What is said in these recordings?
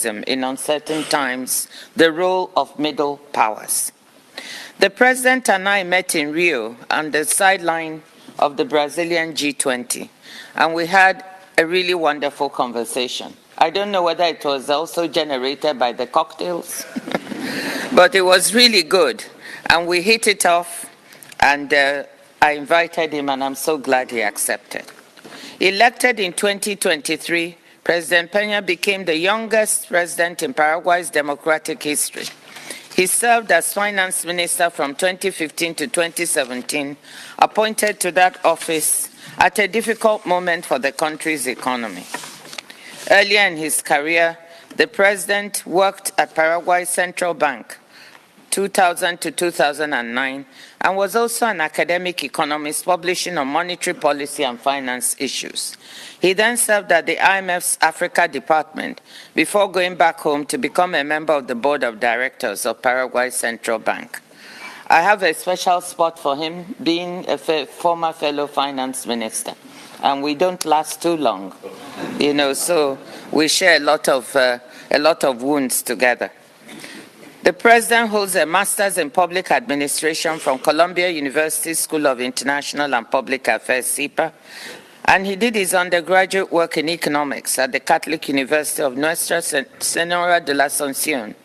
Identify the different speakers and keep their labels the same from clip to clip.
Speaker 1: multilateralism in uncertain times, the role of middle powers. The President and I met in Rio on the sideline of the Brazilian G20, and we had a really wonderful conversation. I don't know whether it was also generated by the cocktails, but it was really good, and we hit it off, and I invited him, and I'm so glad he accepted. Elected in 2023, President Peña became the youngest president in Paraguay's democratic history. He served as finance minister from 2015 to 2017, appointed to that office at a difficult moment for the country's economy. Earlier in his career, the president worked at Paraguay's Central Bank, 2000 to 2009, and was also an academic economist publishing on monetary policy and finance issues. He then served at the IMF's Africa Department before going back home to become a member of the board of directors of Paraguay's Central Bank. I have a special spot for him, being a former fellow finance minister, and we don't last too long, so we share a lot of wounds together. The president holds a master's in public administration from Columbia University School of International and Public Affairs, CIPA, and he did his undergraduate work in economics at the Catholic University of Nuestra Señora de la Asunción.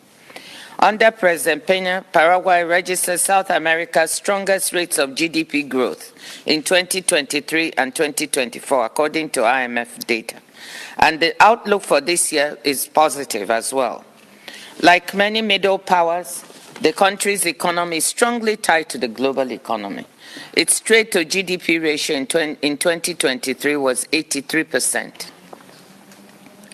Speaker 1: Under President Peña, Paraguay registered South America's strongest rates of GDP growth in 2023 and 2024, according to IMF data. And the outlook for this year is positive as well. Like many middle powers, the country's economy is strongly tied to the global economy. Its trade to GDP ratio in 2023 was 83%.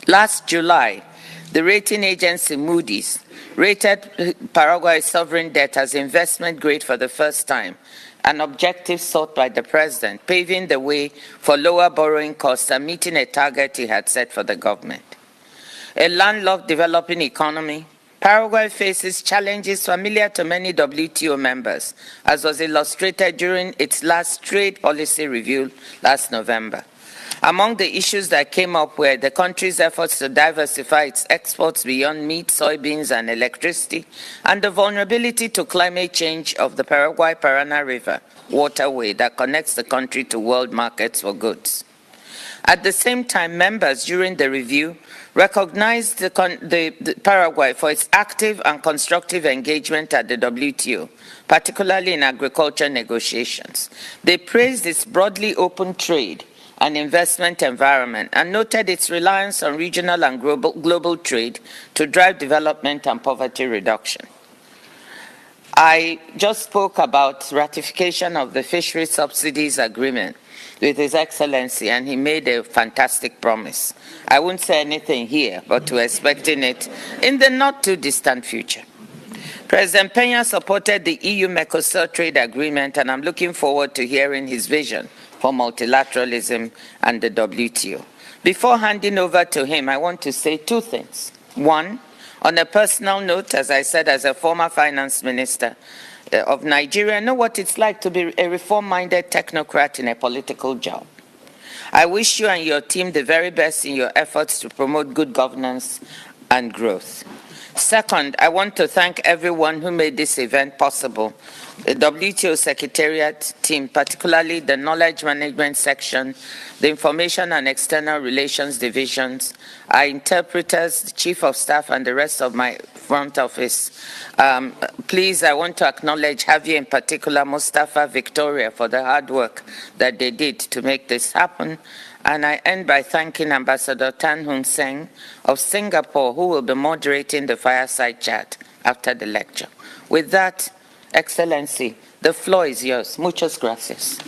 Speaker 1: Last July, the rating agency Moody's rated Paraguay's sovereign debt as investment grade for the first time, an objective sought by the president, paving the way for lower borrowing costs and meeting a target he had set for the government. A landlocked developing economy, Paraguay faces challenges familiar to many WTO members, as was illustrated during its last trade policy review last November. Among the issues that came up were the country's efforts to diversify its exports beyond meat, soybeans, and electricity, and the vulnerability to climate change of the Paraguay-Paraná River waterway that connects the country to world markets for goods. At the same time, members during the review recognized the Paraguay for its active and constructive engagement at the WTO, particularly in agriculture negotiations. They praised its broadly open trade and investment environment and noted its reliance on regional and global trade to drive development and poverty reduction. I just spoke about ratification of the fishery subsidies agreement with His Excellency, and he made a fantastic promise. I won't say anything here, but we're expecting it in the not-too-distant future. President Peña supported the EU-Mercosur trade agreement, and I'm looking forward to hearing his vision for multilateralism and the WTO. Before handing over to him, I want to say two things. One, on a personal note, as I said, as a former finance minister of Nigeria, I know what it's like to be a reform-minded technocrat in a political job. I wish you and your team the very best in your efforts to promote good governance and growth. Second, I want to thank everyone who made this event possible. The WTO Secretariat team, particularly the Knowledge Management Section, the Information and External Relations Divisions, our interpreters, the Chief of Staff, and the rest of my front office. Please, I want to acknowledge Javier in particular, Mustafa, Victoria, for the hard work that they did to make this happen. And I end by thanking Ambassador Tan Hun Seng of Singapore, who will be moderating the fireside chat after the lecture. With that, Excellency, the floor is yours. Muchas gracias.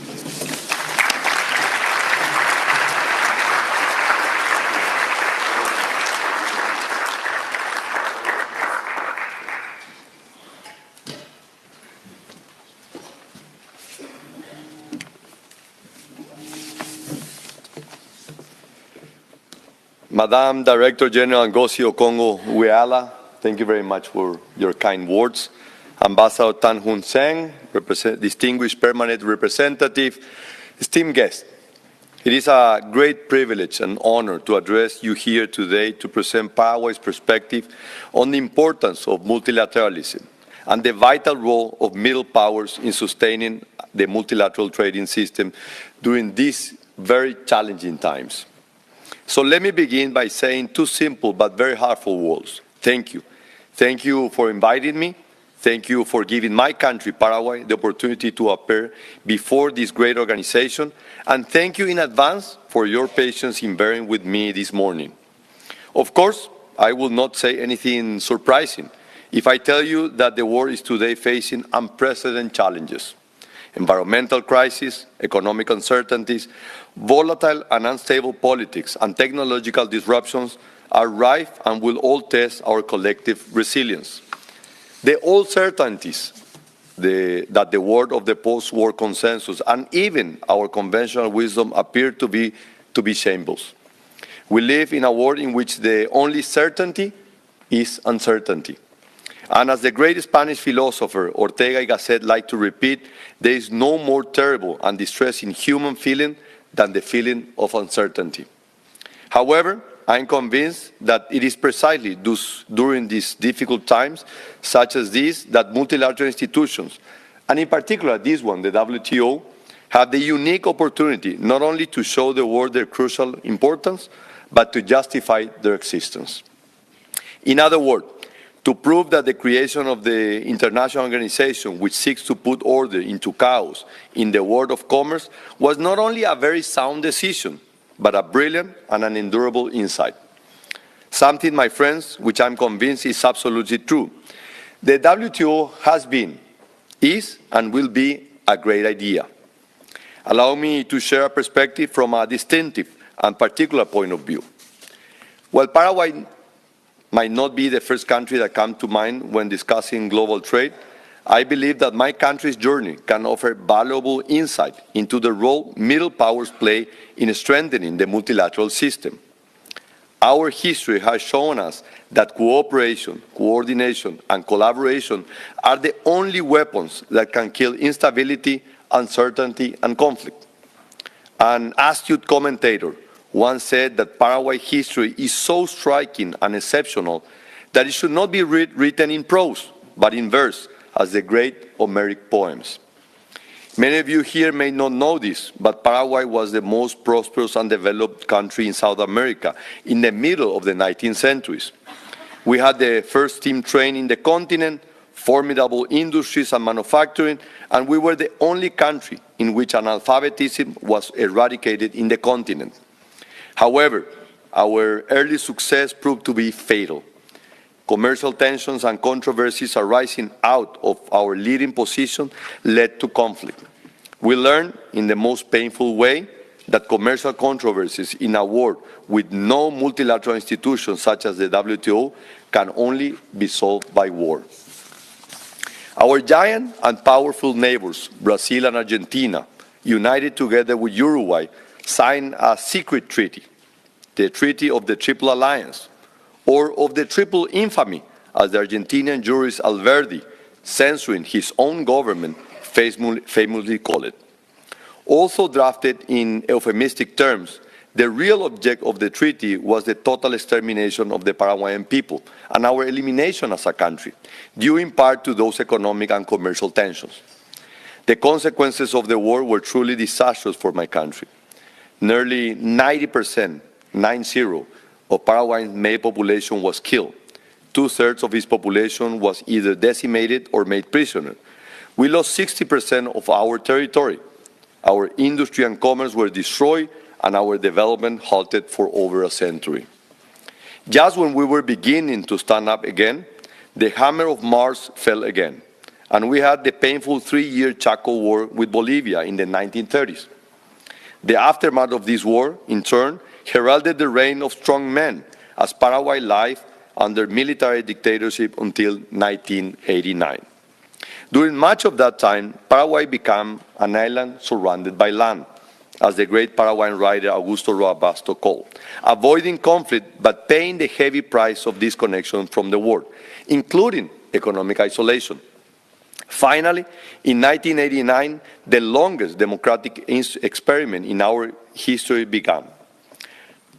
Speaker 2: Madam Director General Ngozi Okonjo-Iweala, thank you very much for your kind words. Ambassador Tan Hun Seng, distinguished permanent representative, esteemed guests. It is a great privilege and honor to address you here today to present Paraguay's perspective on the importance of multilateralism and the vital role of middle powers in sustaining the multilateral trading system during these very challenging times. So let me begin by saying two simple but very heartfelt words. Thank you. Thank you for inviting me. Thank you for giving my country, Paraguay, the opportunity to appear before this great organization. And thank you in advance for your patience in bearing with me this morning. Of course, I will not say anything surprising if I tell you that the world is today facing unprecedented challenges. Environmental crisis, economic uncertainties, volatile and unstable politics, and technological disruptions are rife and will all test our collective resilience. The old certainties that the word of the post-war consensus and even our conventional wisdom appear to be shambles. We live in a world in which the only certainty is uncertainty. And as the great Spanish philosopher Ortega y Gasset liked to repeat, there is no more terrible and distressing human feeling than the feeling of uncertainty. However, I am convinced that it is precisely during these difficult times, such as these, that multilateral institutions, and in particular this one, the WTO, have the unique opportunity not only to show the world their crucial importance, but to justify their existence. In other words, to prove that the creation of the international organization, which seeks to put order into chaos in the world of commerce, was not only a very sound decision, but a brilliant and an endurable insight. Something, my friends, which I'm convinced is absolutely true. The WTO has been, is, and will be a great idea. Allow me to share a perspective from a distinctive and particular point of view. While Paraguay might not be the first country that comes to mind when discussing global trade, I believe that my country's journey can offer valuable insight into the role middle powers play in strengthening the multilateral system. Our history has shown us that cooperation, coordination, and collaboration are the only weapons that can kill instability, uncertainty, and conflict. An astute commentator once said that Paraguay's history is so striking and exceptional that it should not be written in prose, but in verse, as the great Homeric poems. Many of you here may not know this, but Paraguay was the most prosperous and developed country in South America in the middle of the 19th century. We had the first steam train in the continent, formidable industries and manufacturing, and we were the only country in which analphabetism was eradicated in the continent. However, our early success proved to be fatal. Commercial tensions and controversies arising out of our leading position led to conflict. We learned in the most painful way that commercial controversies in a world with no multilateral institutions such as the WTO can only be solved by war. Our giant and powerful neighbors, Brazil and Argentina, united together with Uruguay, signed a secret treaty, the Treaty of the Triple Alliance, or of the triple infamy, as the Argentinian jurist Alberdi, censoring his own government, famously called it. Also drafted in euphemistic terms, the real object of the treaty was the total extermination of the Paraguayan people and our elimination as a country, due in part to those economic and commercial tensions. The consequences of the war were truly disastrous for my country. Nearly 90%, 90, of Paraguay's male population was killed. 2/3 of its population was either decimated or made prisoner. We lost 60% of our territory. Our industry and commerce were destroyed, and our development halted for over a century. Just when we were beginning to stand up again, the hammer of Mars fell again, and we had the painful 3-year Chaco War with Bolivia in the 1930s. The aftermath of this war, in turn, heralded the reign of strong men as Paraguay lived under military dictatorship until 1989. During much of that time, Paraguay became an island surrounded by land, as the great Paraguayan writer Augusto Roa Basto called, avoiding conflict but paying the heavy price of disconnection from the world, including economic isolation. Finally, in 1989, the longest democratic experiment in our history began.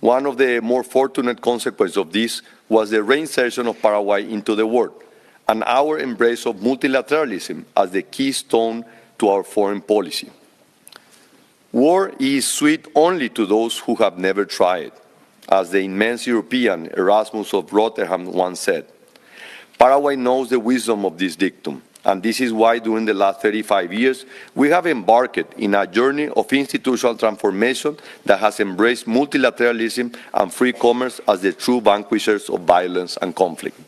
Speaker 2: One of the more fortunate consequences of this was the reinsertion of Paraguay into the world, and our embrace of multilateralism as the keystone to our foreign policy. War is sweet only to those who have never tried, as the immense European Erasmus of Rotterdam once said. Paraguay knows the wisdom of this dictum, and this is why during the last 35 years, we have embarked in a journey of institutional transformation that has embraced multilateralism and free commerce as the true vanquishers of violence and conflict.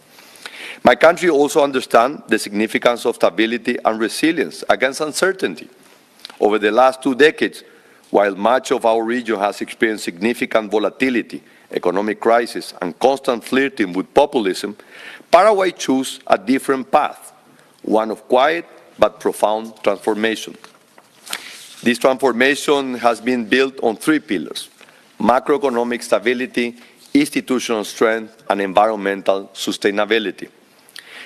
Speaker 2: My country also understands the significance of stability and resilience against uncertainty. Over the last 2 decades, while much of our region has experienced significant volatility, economic crisis, and constant flirting with populism, Paraguay chose a different path, one of quiet but profound transformation. This transformation has been built on 3 pillars: macroeconomic stability, institutional strength, and environmental sustainability.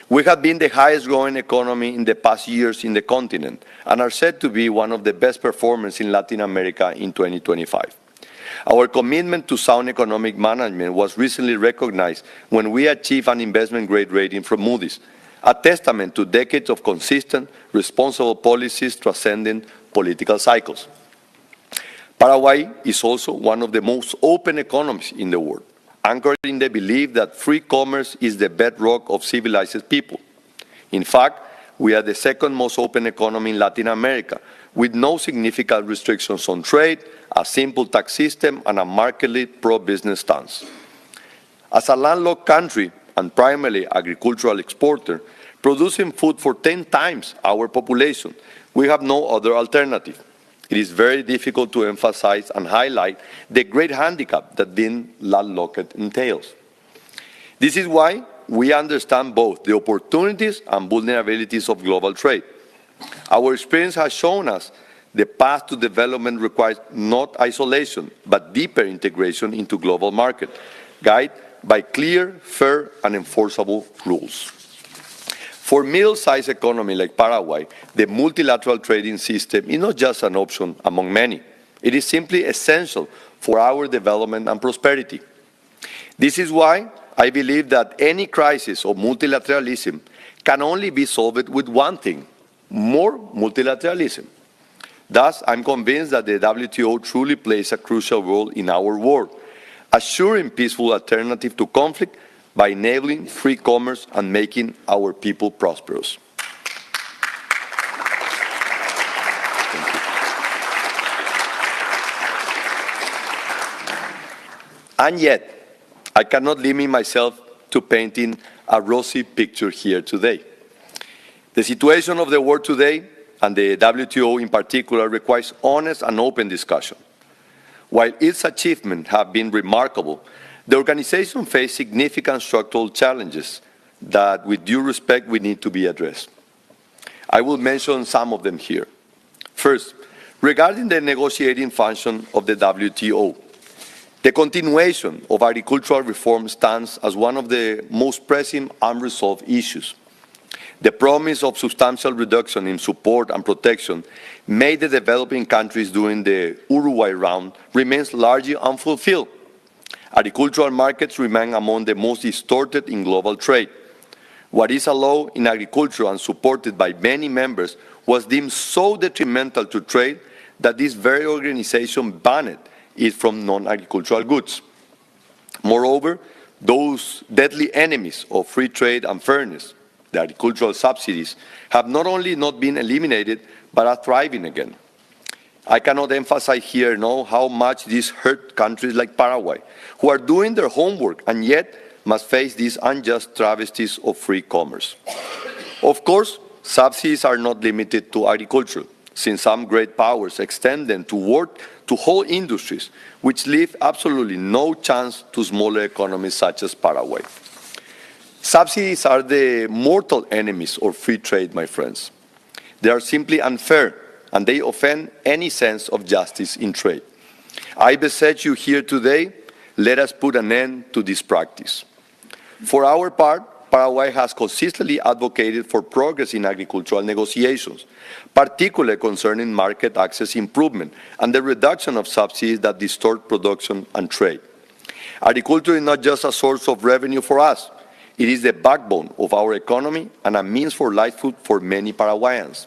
Speaker 2: We have been the highest growing economy in the past years in the continent and are said to be one of the best performers in Latin America in 2025. Our commitment to sound economic management was recently recognized when we achieved an investment-grade rating from Moody's, a testament to decades of consistent, responsible policies transcending political cycles. Paraguay is also one of the most open economies in the world, anchored in the belief that free commerce is the bedrock of civilized people. In fact, we are the second most open economy in Latin America, with no significant restrictions on trade, a simple tax system, and a markedly pro-business stance. As a landlocked country and primarily agricultural exporter, producing food for 10 times our population, we have no other alternative. It is very difficult to emphasize and highlight the great handicap that being landlocked entails. This is why we understand both the opportunities and vulnerabilities of global trade. Our experience has shown us the path to development requires not isolation, but deeper integration into global market, guided by clear, fair, and enforceable rules. For a middle-sized economy like Paraguay, the multilateral trading system is not just an option among many. It is simply essential for our development and prosperity. This is why I believe that any crisis of multilateralism can only be solved with one thing: more multilateralism. Thus, I'm convinced that the WTO truly plays a crucial role in our world, assuring peaceful alternative to conflict by enabling free commerce and making our people prosperous. And yet, I cannot limit myself to painting a rosy picture here today. The situation of the world today, and the WTO in particular, requires honest and open discussion. While its achievements have been remarkable, the organization faced significant structural challenges that, with due respect, we need to be addressed. I will mention some of them here. First, regarding the negotiating function of the WTO, the continuation of agricultural reform stands as one of the most pressing unresolved issues. The promise of substantial reduction in support and protection made the developing countries during the Uruguay round remains largely unfulfilled. Agricultural markets remain among the most distorted in global trade. What is allowed in agriculture and supported by many members was deemed so detrimental to trade that this very organization banned it from non-agricultural goods. Moreover, those deadly enemies of free trade and fairness, the agricultural subsidies, have not only not been eliminated, but are thriving again. I cannot emphasize here how much this hurt countries like Paraguay, who are doing their homework and yet must face these unjust travesties of free commerce. Of course, subsidies are not limited to agriculture, since some great powers extend them to whole industries, which leave absolutely no chance to smaller economies such as Paraguay. Subsidies are the mortal enemies of free trade, my friends. They are simply unfair, and they offend any sense of justice in trade. I beseech you here today, let us put an end to this practice. For our part, Paraguay has consistently advocated for progress in agricultural negotiations, particularly concerning market access improvement and the reduction of subsidies that distort production and trade. Agriculture is not just a source of revenue for us. It is the backbone of our economy and a means for livelihood for many Paraguayans.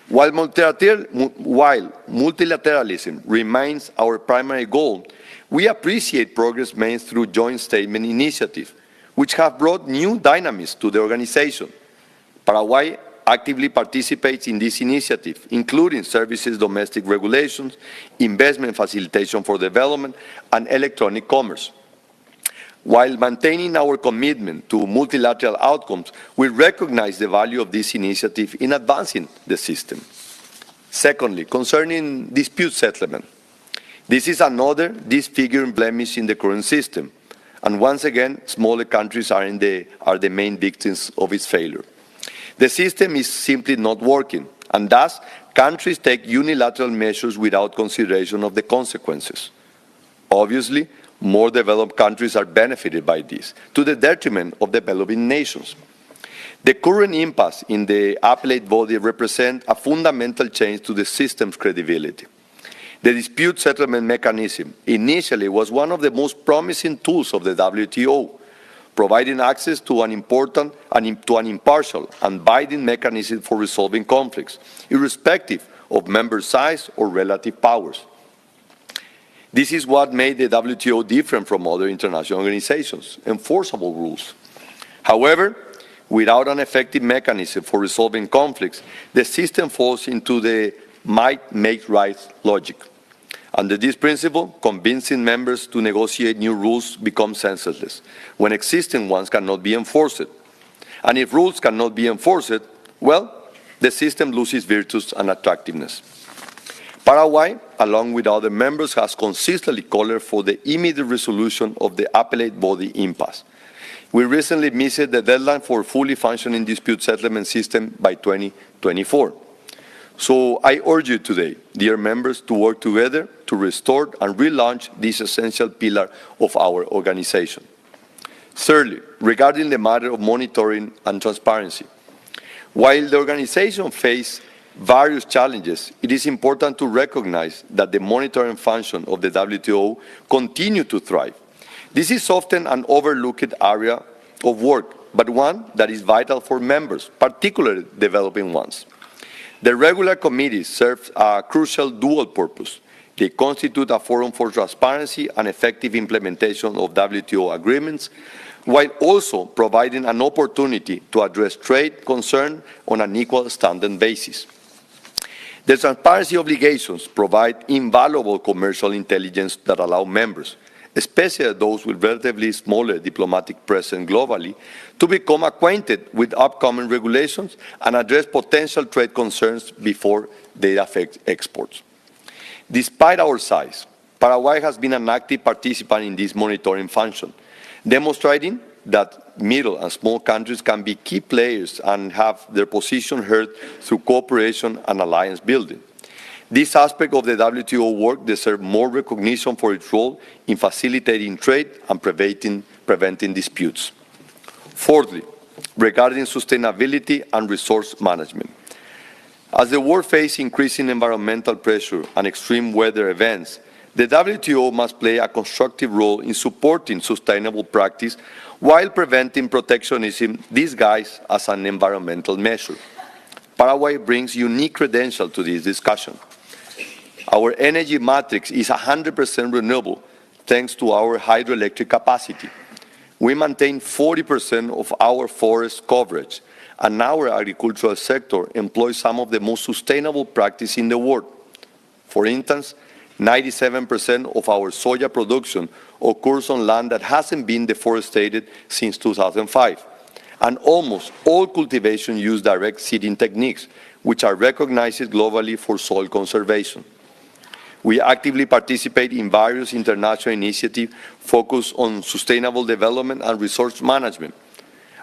Speaker 2: While multilateralism remains our primary goal, we appreciate progress made through joint statement initiatives, which have brought new dynamism to the organization. Paraguay actively participates in this initiative, including services, domestic regulations, investment facilitation for development, and electronic commerce. While maintaining our commitment to multilateral outcomes, we recognize the value of this initiative in advancing the system. Secondly, concerning dispute settlement, this is another disfiguring blemish in the current system, and once again, smaller countries are the main victims of its failure. The system is simply not working, and thus countries take unilateral measures without consideration of the consequences. Obviously, more developed countries are benefited by this, to the detriment of developing nations. The current impasse in the appellate body represents a fundamental change to the system's credibility. The dispute settlement mechanism initially was one of the most promising tools of the WTO, providing access to an impartial and binding mechanism for resolving conflicts, irrespective of member size or relative powers. This is what made the WTO different from other international organizations, enforceable rules. However, without an effective mechanism for resolving conflicts, the system falls into the might make right logic. Under this principle, convincing members to negotiate new rules becomes senseless when existing ones cannot be enforced. And if rules cannot be enforced, well, the system loses virtues and attractiveness. Paraguay, along with other members, has consistently called for the immediate resolution of the appellate body impasse. We recently missed the deadline for a fully functioning dispute settlement system by 2024. So I urge you today, dear members, to work together to restore and relaunch this essential pillar of our organization. Thirdly, regarding the matter of monitoring and transparency, while the organization faces various challenges, it is important to recognize that the monitoring function of the WTO continues to thrive. This is often an overlooked area of work, but one that is vital for members, particularly developing ones. The regular committees serve a crucial dual purpose. They constitute a forum for transparency and effective implementation of WTO agreements, while also providing an opportunity to address trade concerns on an equal standard basis. The transparency obligations provide invaluable commercial intelligence that allow members, especially those with relatively smaller diplomatic presence globally, to become acquainted with upcoming regulations and address potential trade concerns before they affect exports. Despite our size, Paraguay has been an active participant in this monitoring function, demonstrating that middle and small countries can be key players and have their position heard through cooperation and alliance building. This aspect of the WTO work deserves more recognition for its role in facilitating trade and preventing disputes. Fourthly, regarding sustainability and resource management. As the world faces increasing environmental pressure and extreme weather events, the WTO must play a constructive role in supporting sustainable practice while preventing protectionism disguised as an environmental measure. Paraguay brings unique credentials to this discussion. Our energy matrix is 100% renewable thanks to our hydroelectric capacity. We maintain 40% of our forest coverage, and our agricultural sector employs some of the most sustainable practices in the world. For instance, 97% of our soya production occurs on land that hasn't been deforested since 2005, and almost all cultivation use direct seeding techniques, which are recognized globally for soil conservation. We actively participate in various international initiatives focused on sustainable development and resource management.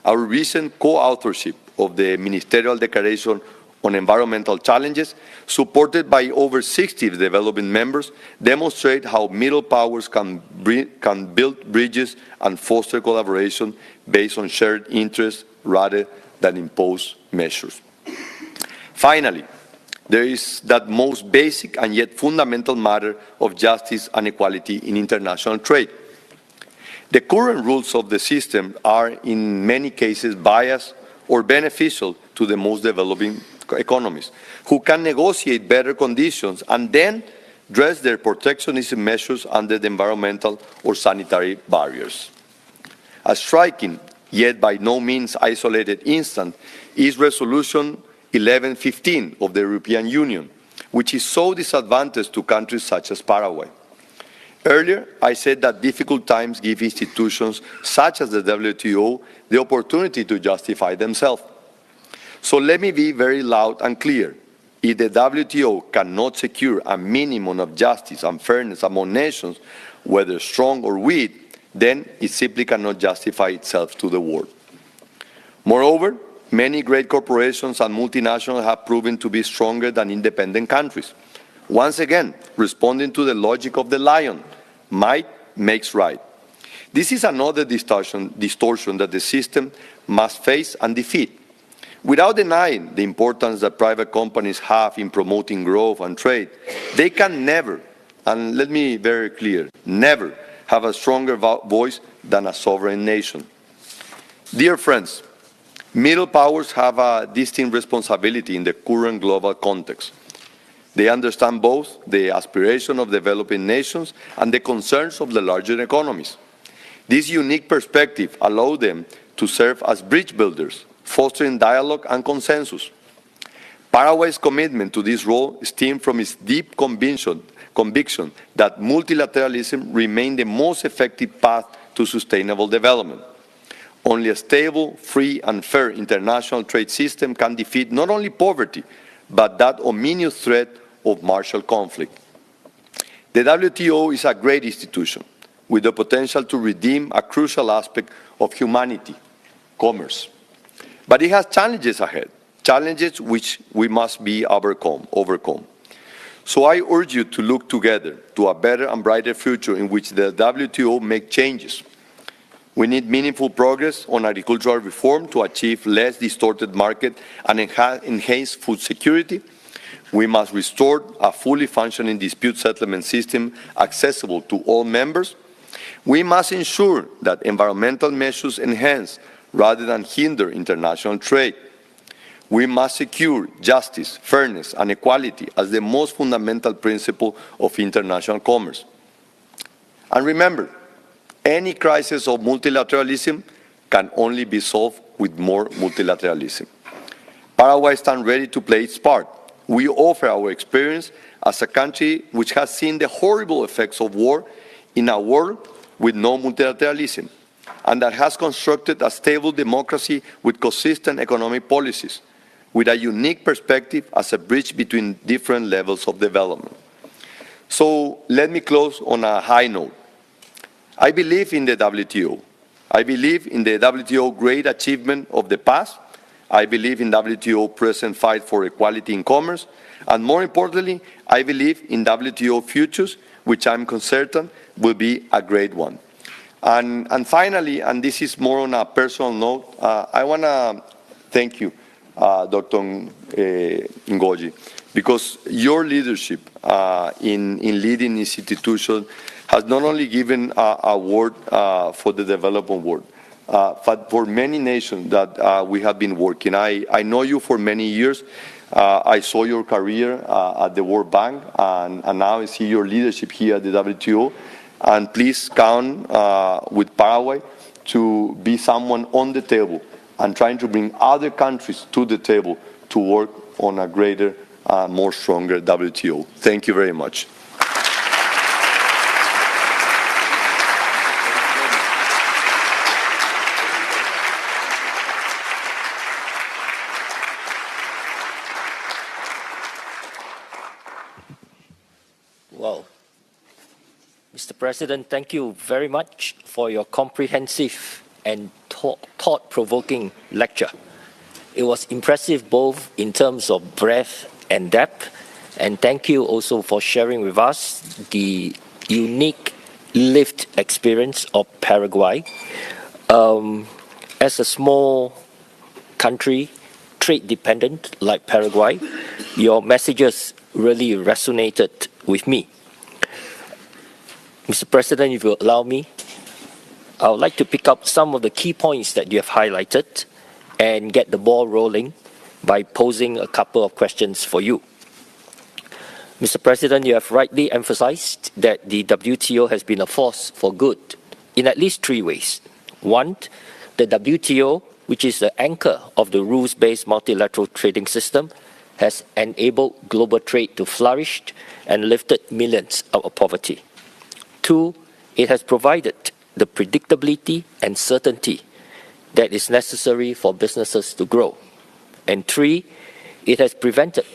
Speaker 2: Our recent co-authorship of the Ministerial Declaration on environmental challenges, supported by over 60 developing members, demonstrate how middle powers can build bridges and foster collaboration based on shared interests rather than imposed measures. Finally, there is that most basic and yet fundamental matter of justice and equality in international trade. The current rules of the system are in many cases biased or beneficial to the most developing economies, who can negotiate better conditions and then dress their protectionism measures under the environmental or sanitary barriers. A striking, yet by no means isolated instance, is Resolution 1115 of the European Union, which is so disadvantaged to countries such as Paraguay. Earlier, I said that difficult times give institutions such as the WTO the opportunity to justify themselves. So let me be very loud and clear. If the WTO cannot secure a minimum of justice and fairness among nations, whether strong or weak, then it simply cannot justify itself to the world. Moreover, many great corporations and multinationals have proven to be stronger than independent countries. Once again, responding to the logic of the lion, might makes right. This is another distortion that the system must face and defeat. Without denying the importance that private companies have in promoting growth and trade, they can never, and let me be very clear, never have a stronger voice than a sovereign nation. Dear friends, middle powers have a distinct responsibility in the current global context. They understand both the aspiration of developing nations and the concerns of the larger economies. This unique perspective allows them to serve as bridge builders, fostering dialogue and consensus. Paraguay's commitment to this role stems from its deep conviction that multilateralism remains the most effective path to sustainable development. Only a stable, free, and fair international trade system can defeat not only poverty, but that ominous threat of martial conflict. The WTO is a great institution with the potential to redeem a crucial aspect of humanity, commerce. But it has challenges ahead, challenges which we must be overcome. So I urge you to look together to a better and brighter future in which the WTO makes changes. We need meaningful progress on agricultural reform to achieve less distorted market and enhance food security. We must restore a fully functioning dispute settlement system accessible to all members. We must ensure that environmental measures enhance rather than hinder international trade. We must secure justice, fairness, and equality as the most fundamental principle of international commerce. And remember, any crisis of multilateralism can only be solved with more multilateralism. Paraguay stands ready to play its part. We offer our experience as a country which has seen the horrible effects of war in a world with no multilateralism, and that has constructed a stable democracy with consistent economic policies, with a unique perspective as a bridge between different levels of development. So let me close on a high note. I believe in the WTO. I believe in the WTO great achievement of the past. I believe in WTO present fight for equality in commerce. And more importantly, I believe in WTO futures, which I'm certain will be a great one. And finally, and this is more on a personal note, I want to thank you, Dr. Ngozi, because your leadership in leading this institution has not only given a word for the development world, but for many nations that we have been working. I know you for many years. I saw your career at the World Bank, and now I see your leadership here at the WTO. And please count with Paraguay to be someone on the table and trying to bring other countries to the table to work on a greater, more stronger WTO. Thank you very much.
Speaker 3: Well, Mr. President, thank you very much for your comprehensive and thought-provoking lecture. it was impressive both in terms of breadth and depth. And thank you also for sharing with us the unique lived experience of Paraguay. As a small country, trade dependent like Paraguay, your messages really resonated with me. Mr. President, if you allow me, I would like to pick up some of the key points that you have highlighted and get the ball rolling by posing a couple of questions for you. Mr. President, you have rightly emphasized that the WTO has been a force for good in at least 3 ways. One, the WTO, which is the anchor of the rules-based multilateral trading system, has enabled global trade to flourish and lifted millions out of poverty. 2, it has provided the predictability and certainty that is necessary for businesses to grow. And 3, it has prevented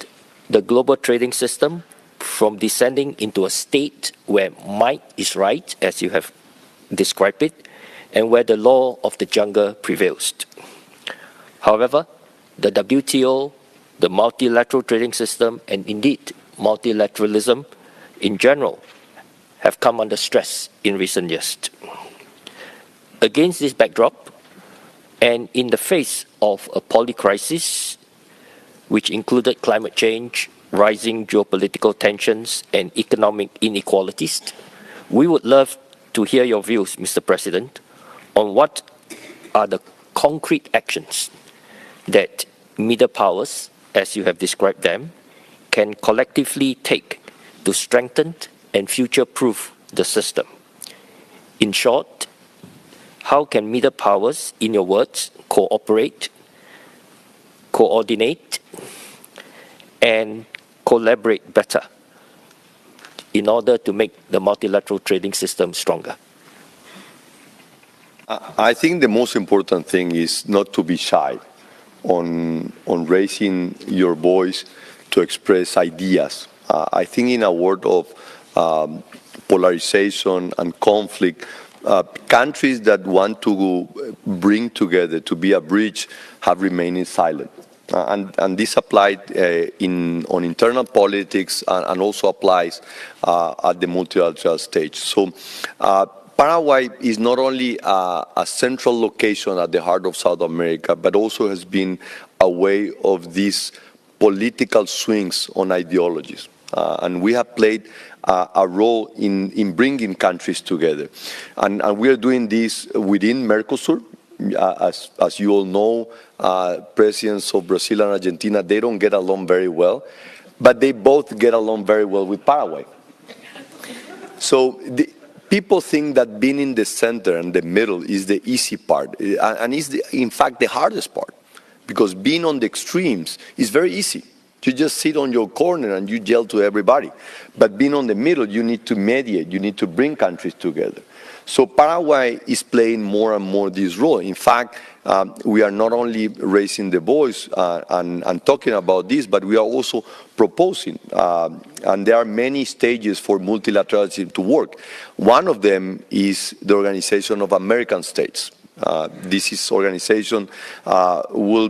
Speaker 3: the global trading system from descending into a state where might is right, as you have described it, and where the law of the jungle prevails. However, the WTO, the multilateral trading system, and indeed multilateralism in general have come under stress in recent years. Against this backdrop, and in the face of a polycrisis, which included climate change, rising geopolitical tensions, and economic inequalities, we would love to hear your views, Mr. President, on what are the concrete actions that middle powers, as you have described them, can collectively take to strengthen and future-proof the system. In short, how can middle powers, in your words, cooperate, coordinate, and collaborate better in order to make the multilateral trading system stronger?
Speaker 2: I think the most important thing is not to be shy on raising your voice to express ideas. I think in a world of polarization and conflict, countries that want to bring together, to be a bridge, have remained silent. And this applied on internal politics and also applies at the multilateral stage. So Paraguay is not only a central location at the heart of South America, but also has been a way of these political swings on ideologies. And we have played a role in bringing countries together. And we are doing this within Mercosur. As you all know, presidents of Brazil and Argentina, they don't get along very well, but they both get along very well with Paraguay. So people think that being in the center and the middle is the easy part, and is in fact the hardest part, because being on the extremes is very easy. You just sit on your corner and you yell to everybody. But being on the middle, you need to mediate, you need to bring countries together. So Paraguay is playing more and more this role. In fact, we are not only raising the voice and talking about this, but we are also proposing. And there are many stages for multilateralism to work. One of them is the Organization of American States. This organization will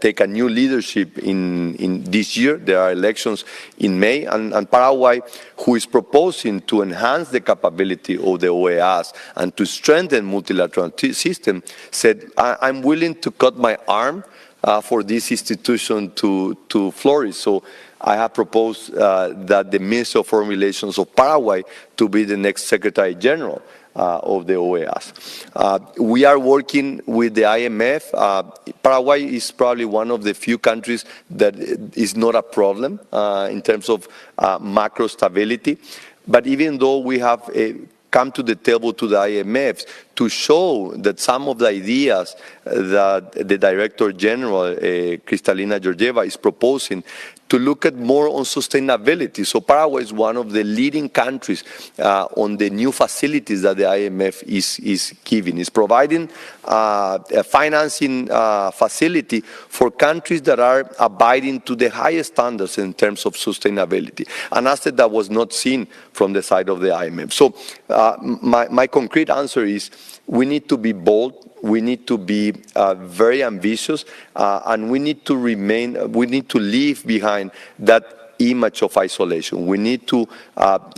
Speaker 2: take a new leadership in this year. There are elections in May, and Paraguay, who is proposing to enhance the capability of the OEAs and to strengthen multilateral system, said, I'm willing to cut my arm for this institution to flourish. So I have proposed that the Minister of Foreign Relations of Paraguay to be the next Secretary General of the OEAs. We are working with the IMF. Paraguay is probably one of the few countries that is not a problem in terms of macro stability. But even though we have come to the table to the IMF to show that some of the ideas that the Director General, Kristalina Georgieva, is proposing to look at more on sustainability. So Paraguay is one of the leading countries on the new facilities that the IMF is giving. It's providing a financing facility for countries that are abiding to the highest standards in terms of sustainability, an asset that was not seen from the side of the IMF. So my concrete answer is we need to be bold, we need to be very ambitious, and we need to leave behind that image of isolation. We need to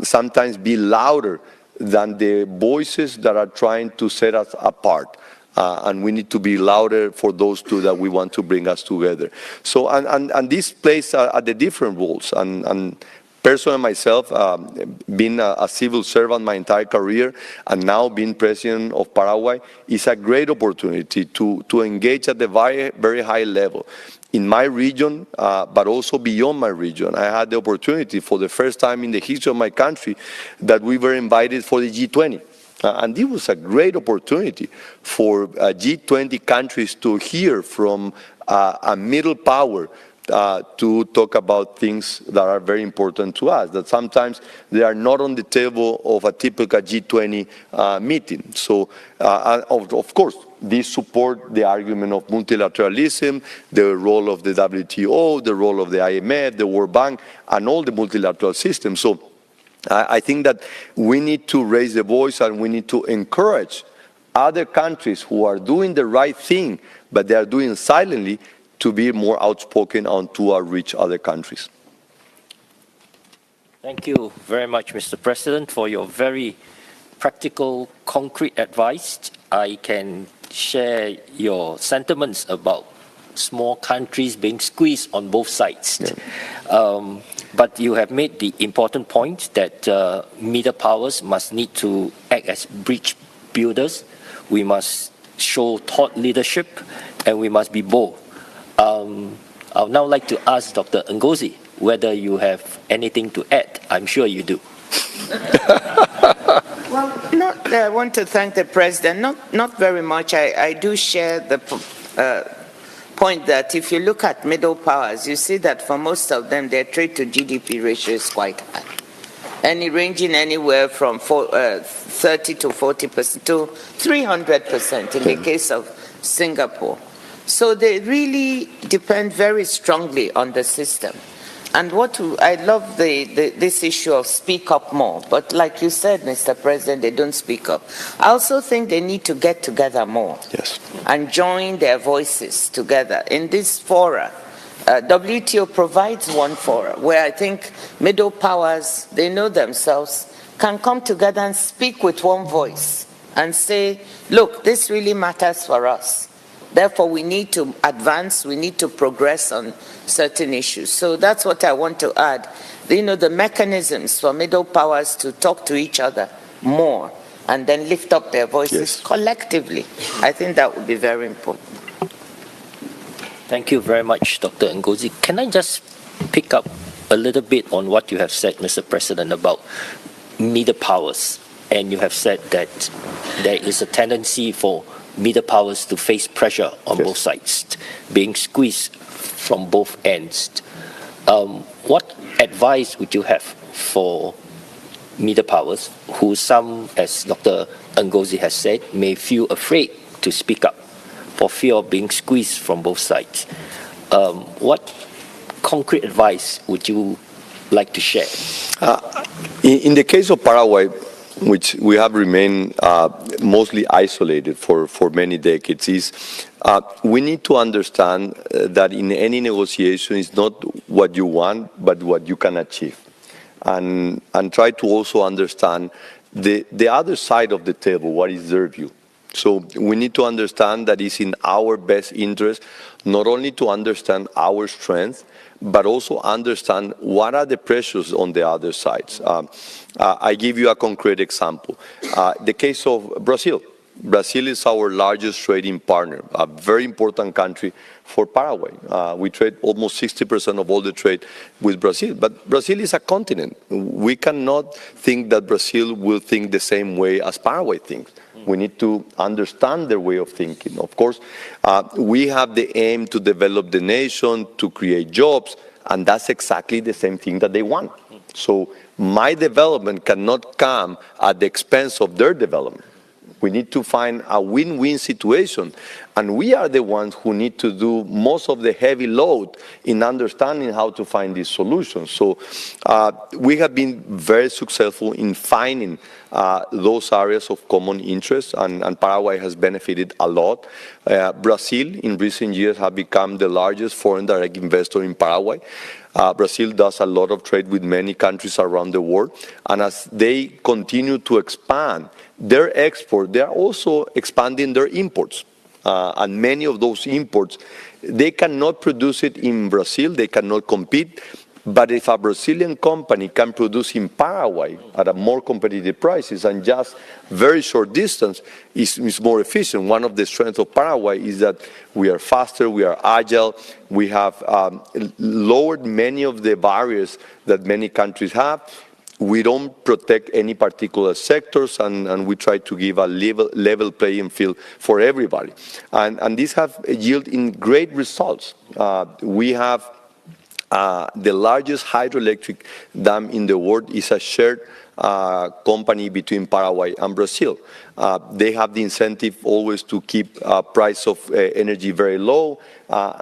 Speaker 2: sometimes be louder than the voices that are trying to set us apart. And we need to be louder for those two that we want to bring us together. So, and this plays at the different roles. And personally, myself, being a civil servant my entire career, and now being president of Paraguay, is a great opportunity to engage at the very, very high level. In my region, but also beyond my region. I had the opportunity for the first time in the history of my country that we were invited for the G20. And it was a great opportunity for G20 countries to hear from a middle power to talk about things that are very important to us, that sometimes they are not on the table of a typical G20 meeting. So, of course, these support the argument of multilateralism, the role of the WTO, the role of the IMF, the World Bank, and all the multilateral systems. So I think that we need to raise the voice and we need to encourage other countries who are doing the right thing, but they are doing it silently, to be more outspoken and to reach other countries.
Speaker 3: Thank you very much, Mr. President, for your very practical, concrete advice. I can share your sentiments about small countries being squeezed on both sides. Yeah. But you have made the important point that middle powers must need to act as bridge builders. We must show thought leadership, and we must be bold. I would now like to ask Dr. Ngozi whether you have anything to add. I'm sure you do.
Speaker 1: Well, I want to thank the President. Not very much. I do share the point that if you look at middle powers, you see that for most of them, their trade to GDP ratio is quite high. Ranging anywhere from 30 to 40% to 300% in the case of Singapore. So they really depend very strongly on the system. And I love this issue of speak up more. But like you said, Mr. President, they don't speak up. I also think they need to get together more.
Speaker 2: Yes.
Speaker 1: And join their voices together. In this fora, WTO provides one fora where I think middle powers, they know themselves, can come together and speak with one voice and say, look, this really matters for us. Therefore, we need to advance, we need to progress on certain issues. So that's what I want to add. The mechanisms for middle powers to talk to each other more and then lift up their voices collectively. I think that would be very important.
Speaker 3: Thank you very much, Dr. Ngozi. Can I just pick up a little bit on what you have said, Mr. President, about middle powers? And you have said that there is a tendency for middle powers to face pressure on both sides, being squeezed from both ends. What advice would you have for middle powers who some, as Dr. Ngozi has said, may feel afraid to speak up for fear of being squeezed from both sides? What concrete advice would you like to share?
Speaker 2: In the case of Paraguay, which we have remained mostly isolated for many decades, is we need to understand that in any negotiation it's not what you want, but what you can achieve. And try to also understand the other side of the table, what is their view. So we need to understand that it's in our best interest not only to understand our strengths, but also understand what are the pressures on the other sides. I give you a concrete example. The case of Brazil. Brazil is our largest trading partner, a very important country for Paraguay. We trade almost 60% of all the trade with Brazil, but Brazil is a continent. We cannot think that Brazil will think the same way as Paraguay thinks. We need to understand their way of thinking. Of course, we have the aim to develop the nation, to create jobs, and that's exactly the same thing that they want. So my development cannot come at the expense of their development. We need to find a win-win situation. And we are the ones who need to do most of the heavy load in understanding how to find these solutions. So we have been very successful in finding those areas of common interest, and Paraguay has benefited a lot. Brazil, in recent years, has become the largest foreign direct investor in Paraguay. Brazil does a lot of trade with many countries around the world, and as they continue to expand their export, they are also expanding their imports. And many of those imports, they cannot produce it in Brazil, they cannot compete. But if a Brazilian company can produce in Paraguay at a more competitive prices and just very short distance, is more efficient. One of the strengths of Paraguay is that we are faster, we are agile, we have lowered many of the barriers that many countries have. We don't protect any particular sectors, and we try to give a level playing field for everybody. And these have yielded great results. We have the largest hydroelectric dam in the world is a shared company between Paraguay and Brazil. They have the incentive always to keep price of energy very low.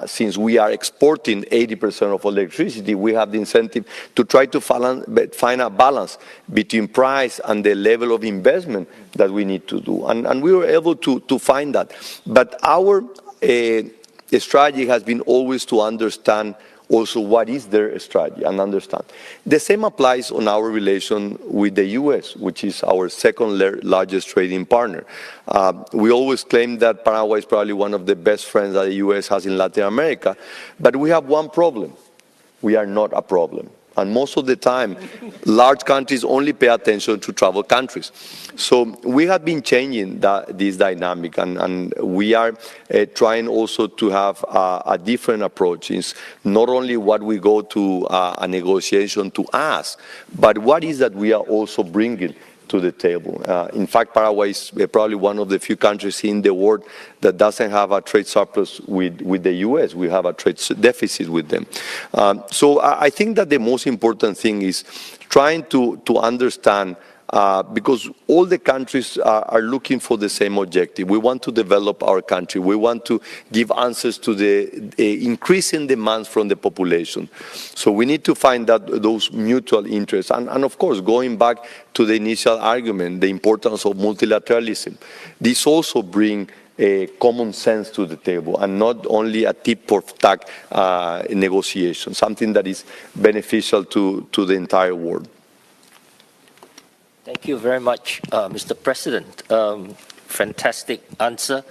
Speaker 2: Since we are exporting 80% of electricity, we have the incentive to try to find a balance between price and the level of investment that we need to do. And we were able to find that. But our strategy has been always to understand also what is their strategy and understand. The same applies on our relation with the U.S., which is our second largest trading partner. We always claim that Paraguay is probably one of the best friends that the U.S. has in Latin America, but we have one problem. We are not a problem. And most of the time, large countries only pay attention to travel countries. So we have been changing this dynamic, and we are trying also to have a different approach. It's not only what we go to a negotiation to ask, but what is that we are also bringing to the table. In fact, Paraguay is probably one of the few countries in the world that doesn't have a trade surplus with the U.S. We have a trade deficit with them. So I think that the most important thing is trying to understand, because all the countries are looking for the same objective. We want to develop our country. We want to give answers to the increasing demands from the population. So we need to find those mutual interests. And of course, going back to the initial argument, the importance of multilateralism. This also brings common sense to the table, and not only a tip-for-tack negotiation, something that is beneficial to the entire world.
Speaker 3: Thank you very much, Mr. President. Fantastic answer.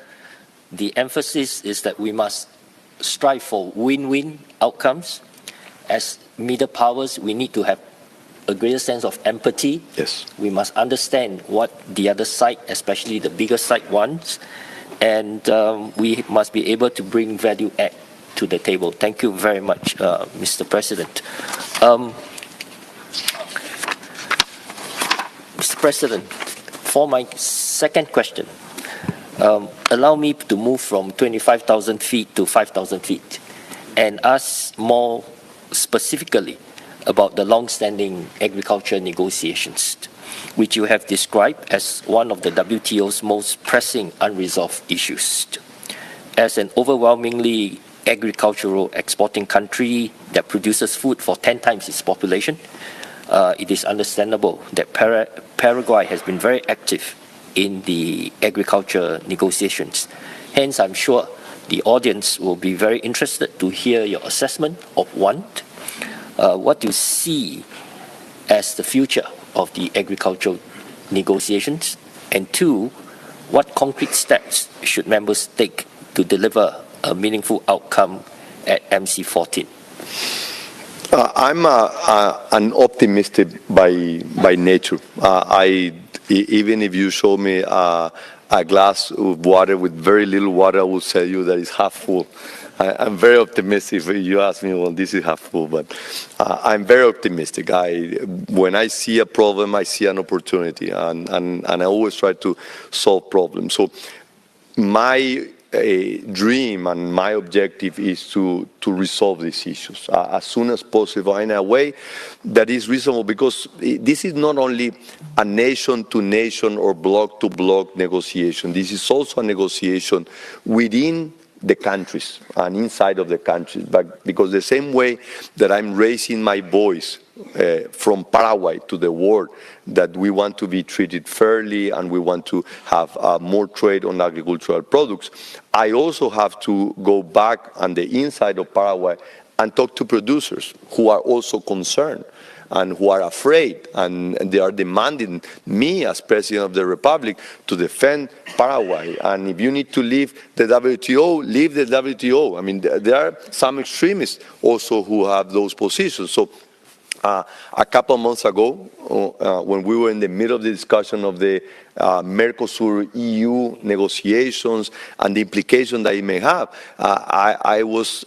Speaker 3: The emphasis is that we must strive for win-win outcomes. As middle powers, we need to have a greater sense of empathy.
Speaker 2: Yes.
Speaker 3: We must understand what the other side, especially the bigger side, wants. And we must be able to bring value add to the table. Thank you very much, Mr. President. Mr. President, for my second question, allow me to move from 25,000 feet to 5,000 feet and ask more specifically about the long-standing agriculture negotiations, which you have described as one of the WTO's most pressing unresolved issues. As an overwhelmingly agricultural exporting country that produces food for 10 times its population, it is understandable that Paraguay has been very active in the agriculture negotiations. Hence, I'm sure the audience will be very interested to hear your assessment of one, what you see as the future of the agricultural negotiations, and two, what concrete steps should members take to deliver a meaningful outcome at MC14?
Speaker 2: I'm an optimistic by nature. Even if you show me a glass of water with very little water, I will tell you that it's half full. I'm very optimistic. If you ask me, well, this is half full, but I'm very optimistic. When I see a problem, I see an opportunity, and I always try to solve problems. So my dream and my objective is to resolve these issues as soon as possible in a way that is reasonable, because this is not only a nation-to-nation or bloc-to-bloc negotiation. This is also a negotiation within the countries and inside of the countries, but because the same way that I'm raising my voice from Paraguay to the world, that we want to be treated fairly and we want to have more trade on agricultural products, I also have to go back on the inside of Paraguay and talk to producers who are also concerned and who are afraid, and they are demanding me as President of the Republic to defend Paraguay. And if you need to leave the WTO, leave the WTO. I mean, there are some extremists also who have those positions. So a couple of months ago, when we were in the middle of the discussion of the Mercosur-EU negotiations and the implication that it may have, I was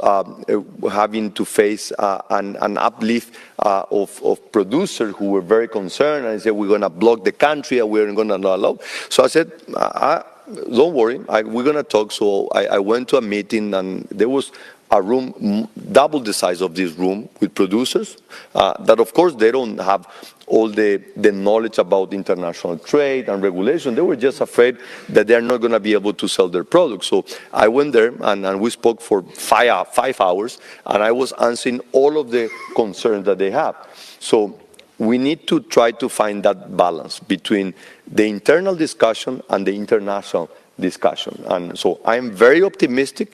Speaker 2: having to face an uplift of producers who were very concerned, and said, we're going to block the country and we're going to not allow. So I said, don't worry, we're going to talk. So I went to a meeting, and there was a room double the size of this room with producers that, of course, they don't have all the knowledge about international trade and regulation. They were just afraid that they're not going to be able to sell their products. So I went there, and we spoke for 5 hours, and I was answering all of the concerns that they have. So we need to try to find that balance between the internal discussion and the international discussion. And so I'm very optimistic,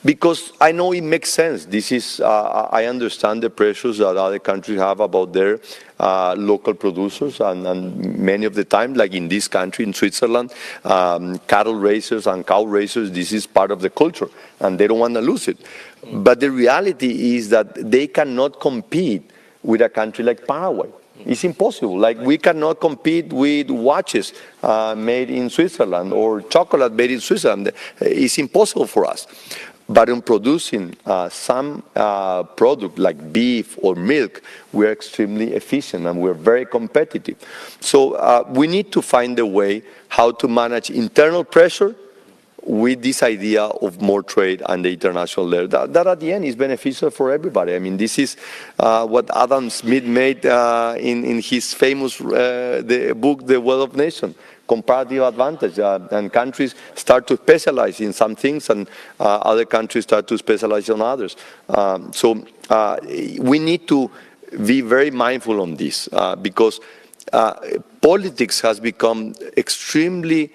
Speaker 2: because I know it makes sense. This is, I understand the pressures that other countries have about their local producers, and many of the time, like in this country, in Switzerland, cattle raisers and cow raisers, this is part of the culture, and they don't want to lose it. But the reality is that they cannot compete with a country like Paraguay. It's impossible. Like, we cannot compete with watches made in Switzerland or chocolate made in Switzerland. It's impossible for us. But in producing some product like beef or milk, we're extremely efficient and we're very competitive. So we need to find a way how to manage internal pressure with this idea of more trade and the international level. That at the end is beneficial for everybody. I mean, this is what Adam Smith made in his famous the book, The Wealth of Nations. Comparative advantage, and countries start to specialize in some things, and other countries start to specialize on others. So we need to be very mindful on this, because politics has become extremely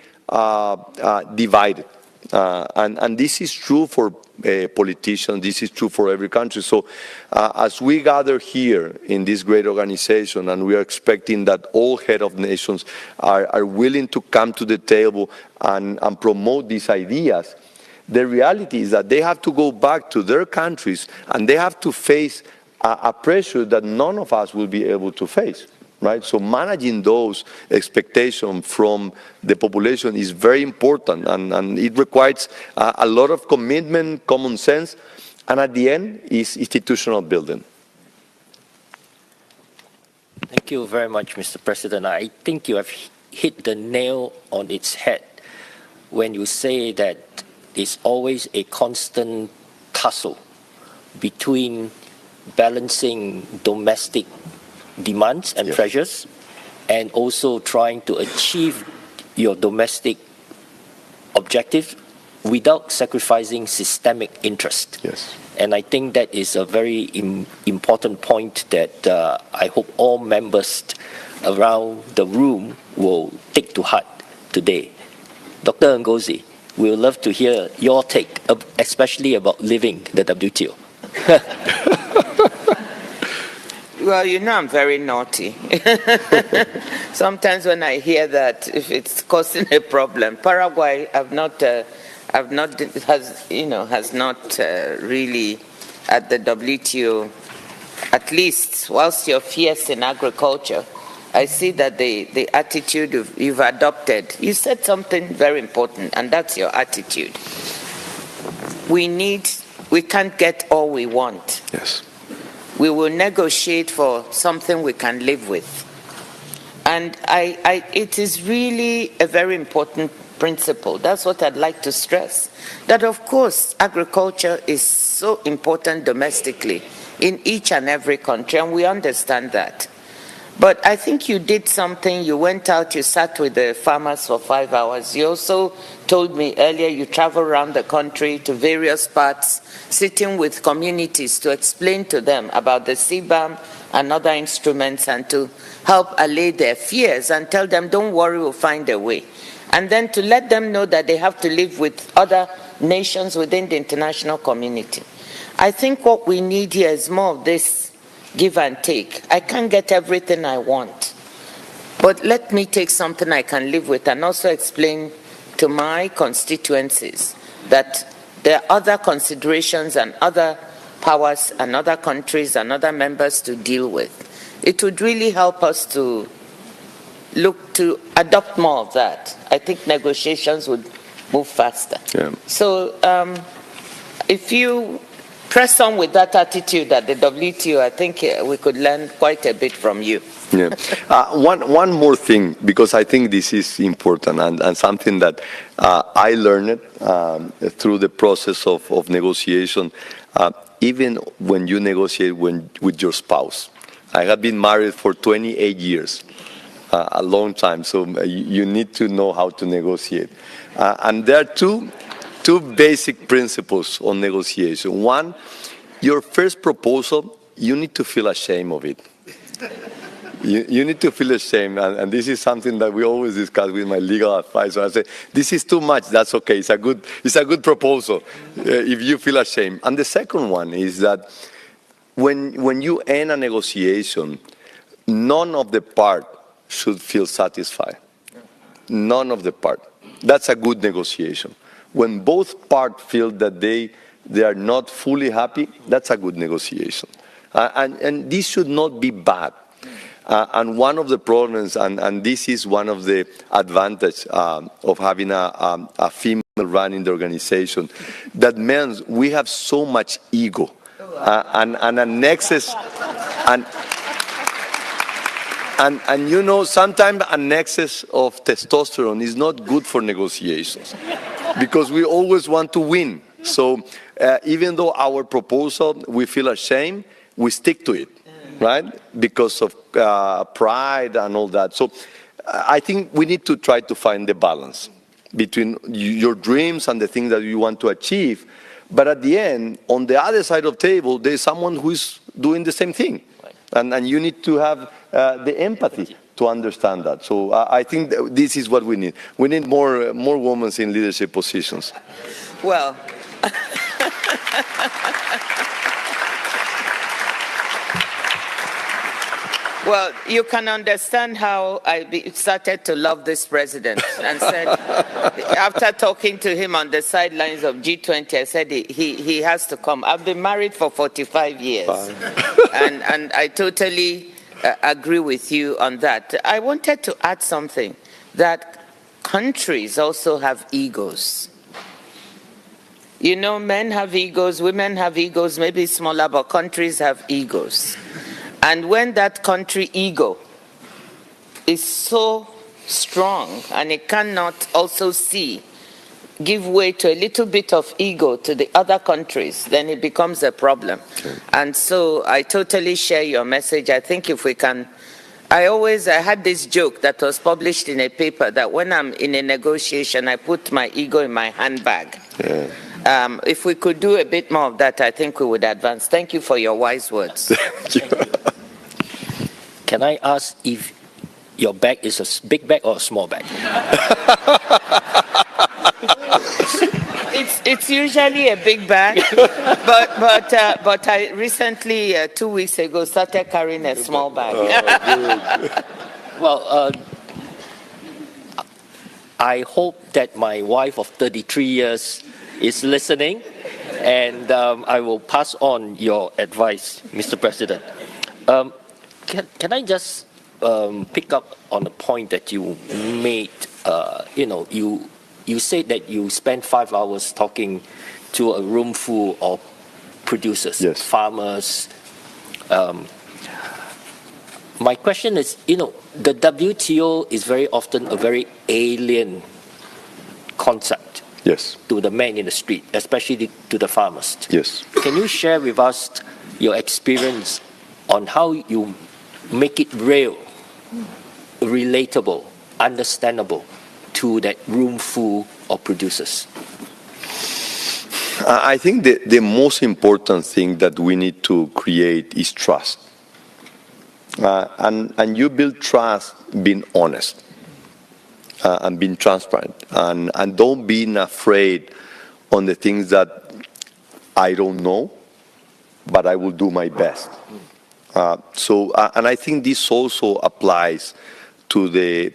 Speaker 2: divided. And this is true for politicians, this is true for every country. So as we gather here in this great organization, and we are expecting that all head of nations are willing to come to the table and promote these ideas, the reality is that they have to go back to their countries and they have to face a pressure that none of us will be able to face. Right? So managing those expectations from the population is very important, and it requires a lot of commitment, common sense, and at the end is institutional building.
Speaker 3: Thank you very much, Mr. President. I think you have hit the nail on its head when you say that it's always a constant tussle between balancing domestic demands and pressures, and also trying to achieve your domestic objective without sacrificing systemic interest.
Speaker 2: Yes.
Speaker 3: And I think that is a very important point that I hope all members around the room will take to heart today. Dr. Ngozi, we would love to hear your take, especially about leaving the WTO.
Speaker 1: Well, you know, I'm very naughty. Sometimes when I hear that, if it's causing a problem, Paraguay has not really at the WTO, at least whilst you're fierce in agriculture. I see that the attitude you've adopted, you said something very important, and that's your attitude. We can't get all we want.
Speaker 2: Yes.
Speaker 1: We will negotiate for something we can live with. And it is really a very important principle. That's what I'd like to stress. That, of course, agriculture is so important domestically in each and every country, and we understand that. But I think you did something. You went out, you sat with the farmers for 5 hours. You also told me earlier you travel around the country to various parts, sitting with communities to explain to them about the CBAM and other instruments and to help allay their fears and tell them, don't worry, we'll find a way. And then to let them know that they have to live with other nations within the international community. I think what we need here is more of this give and take. I can't get everything I want, but let me take something I can live with and also explain to my constituencies that there are other considerations and other powers and other countries and other members to deal with. It would really help us to look to adopt more of that. I think negotiations would move faster.
Speaker 2: Yeah.
Speaker 1: So if you press on with that attitude at the WTO, I think we could learn quite a bit from you.
Speaker 2: Yeah. One more thing, because I think this is important and something that I learned through the process of negotiation, even when you negotiate with your spouse. I have been married for 28 years, a long time, so you need to know how to negotiate. And there are two basic principles on negotiation. One, your first proposal, you need to feel ashamed of it. You need to feel ashamed, and this is something that we always discuss with my legal advisor. I say, this is too much, that's okay, it's a good proposal if you feel ashamed. And the second one is that when you end a negotiation, none of the part should feel satisfied. None of the part. That's a good negotiation. When both parts feel that they are not fully happy, that's a good negotiation. And this should not be bad. And one of the problems, and this is one of the advantages of having a female running the organization, that means we have so much ego and an excess, and you know, sometimes an excess of testosterone is not good for negotiations, because we always want to win. So even though our proposal, we feel ashamed, we stick to it, right? Because of pride and all that. So I think we need to try to find the balance between your dreams and the things that you want to achieve. But at the end, on the other side of the table, there's someone who is doing the same thing. And you need to have the empathy to understand that. So I think this is what we need. We need more women in leadership positions.
Speaker 1: Well, well, you can understand how I started to love this president and said, after talking to him on the sidelines of G20, I said he has to come. I've been married for 45 years, and I totally agree with you on that. I wanted to add something, that countries also have egos. You know, men have egos, women have egos, maybe smaller, but countries have egos. And when that country ego is so strong and it cannot also give way to a little bit of ego to the other countries, then it becomes a problem. Okay. And so I totally share your message. I think if we can, I had this joke that was published in a paper that when I'm in a negotiation, I put my ego in my handbag. Yeah. If we could do a bit more of that, I think we would advance. Thank you for your wise words.
Speaker 2: Thank you.
Speaker 3: Can I ask if your bag is a big bag or a small bag?
Speaker 1: It's usually a big bag, but I recently, 2 weeks ago, started carrying a small bag.
Speaker 3: Well, I hope that my wife of 33 years is listening, and I will pass on your advice, Mr. President. Can I just pick up on the point that you made? You said that you spent 5 hours talking to a room full of producers, yes, farmers. My question is, the WTO is very often a very alien concept
Speaker 2: Yes.
Speaker 3: to the man in the street, especially to the farmers.
Speaker 2: Yes.
Speaker 3: Can you share with us your experience on how you make it real, relatable, understandable to that room full of producers?
Speaker 2: I think the most important thing that we need to create is trust. And you build trust being honest and being transparent. And don't be afraid on the things that I don't know, but I will do my best. And I think this also applies to the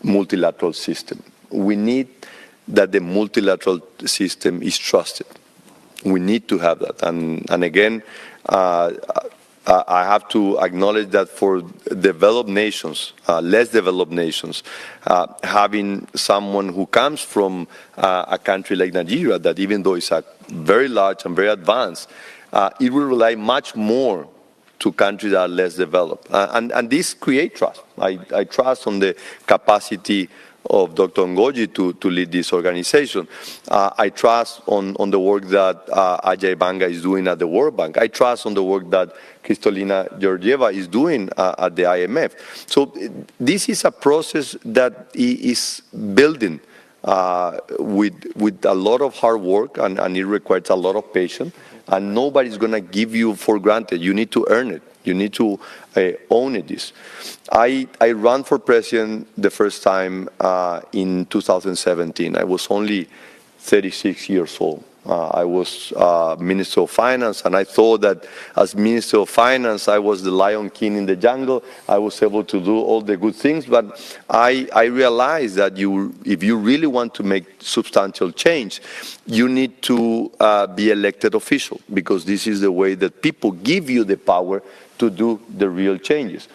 Speaker 2: multilateral system. We need that the multilateral system is trusted. We need to have that. And again, I have to acknowledge that for developed nations, less developed nations, having someone who comes from a country like Nigeria, that even though it's a very large and very advanced, it will rely much more to countries that are less developed. And this creates trust. I trust on the capacity of Dr. Ngozi to lead this organization. I trust on the work that Ajay Banga is doing at the World Bank. I trust on the work that Kristolina Georgieva is doing at the IMF. So this is a process that is building with a lot of hard work, and it requires a lot of patience. And nobody's going to give you for granted. You need to earn it. You need to own it. I ran for president the first time in 2017. I was only 36 years old. I was Minister of Finance, and I thought that as Minister of Finance, I was the Lion King in the jungle. I was able to do all the good things, but I realized that if you really want to make substantial change, you need to be elected official, because this is the way that people give you the power to do the real changes.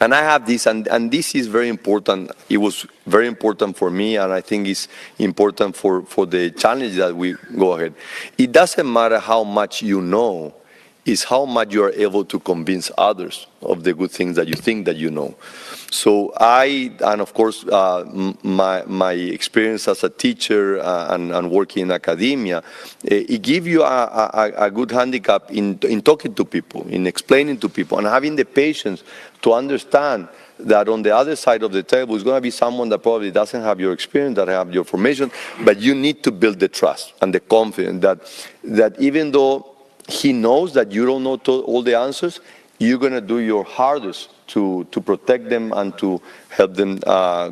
Speaker 2: And I have this, and this is very important. It was very important for me, and I think it's important for the challenge that we go ahead. It doesn't matter how much you know, it's how much you are able to convince others of the good things that you think that you know. So and of course, my experience as a teacher and working in academia, it gives you a good handicap in talking to people, in explaining to people, and having the patience to understand that on the other side of the table is going to be someone that probably doesn't have your experience, that have your formation, but you need to build the trust and the confidence that even though he knows that you don't know all the answers, you're going to do your hardest to protect them and to help them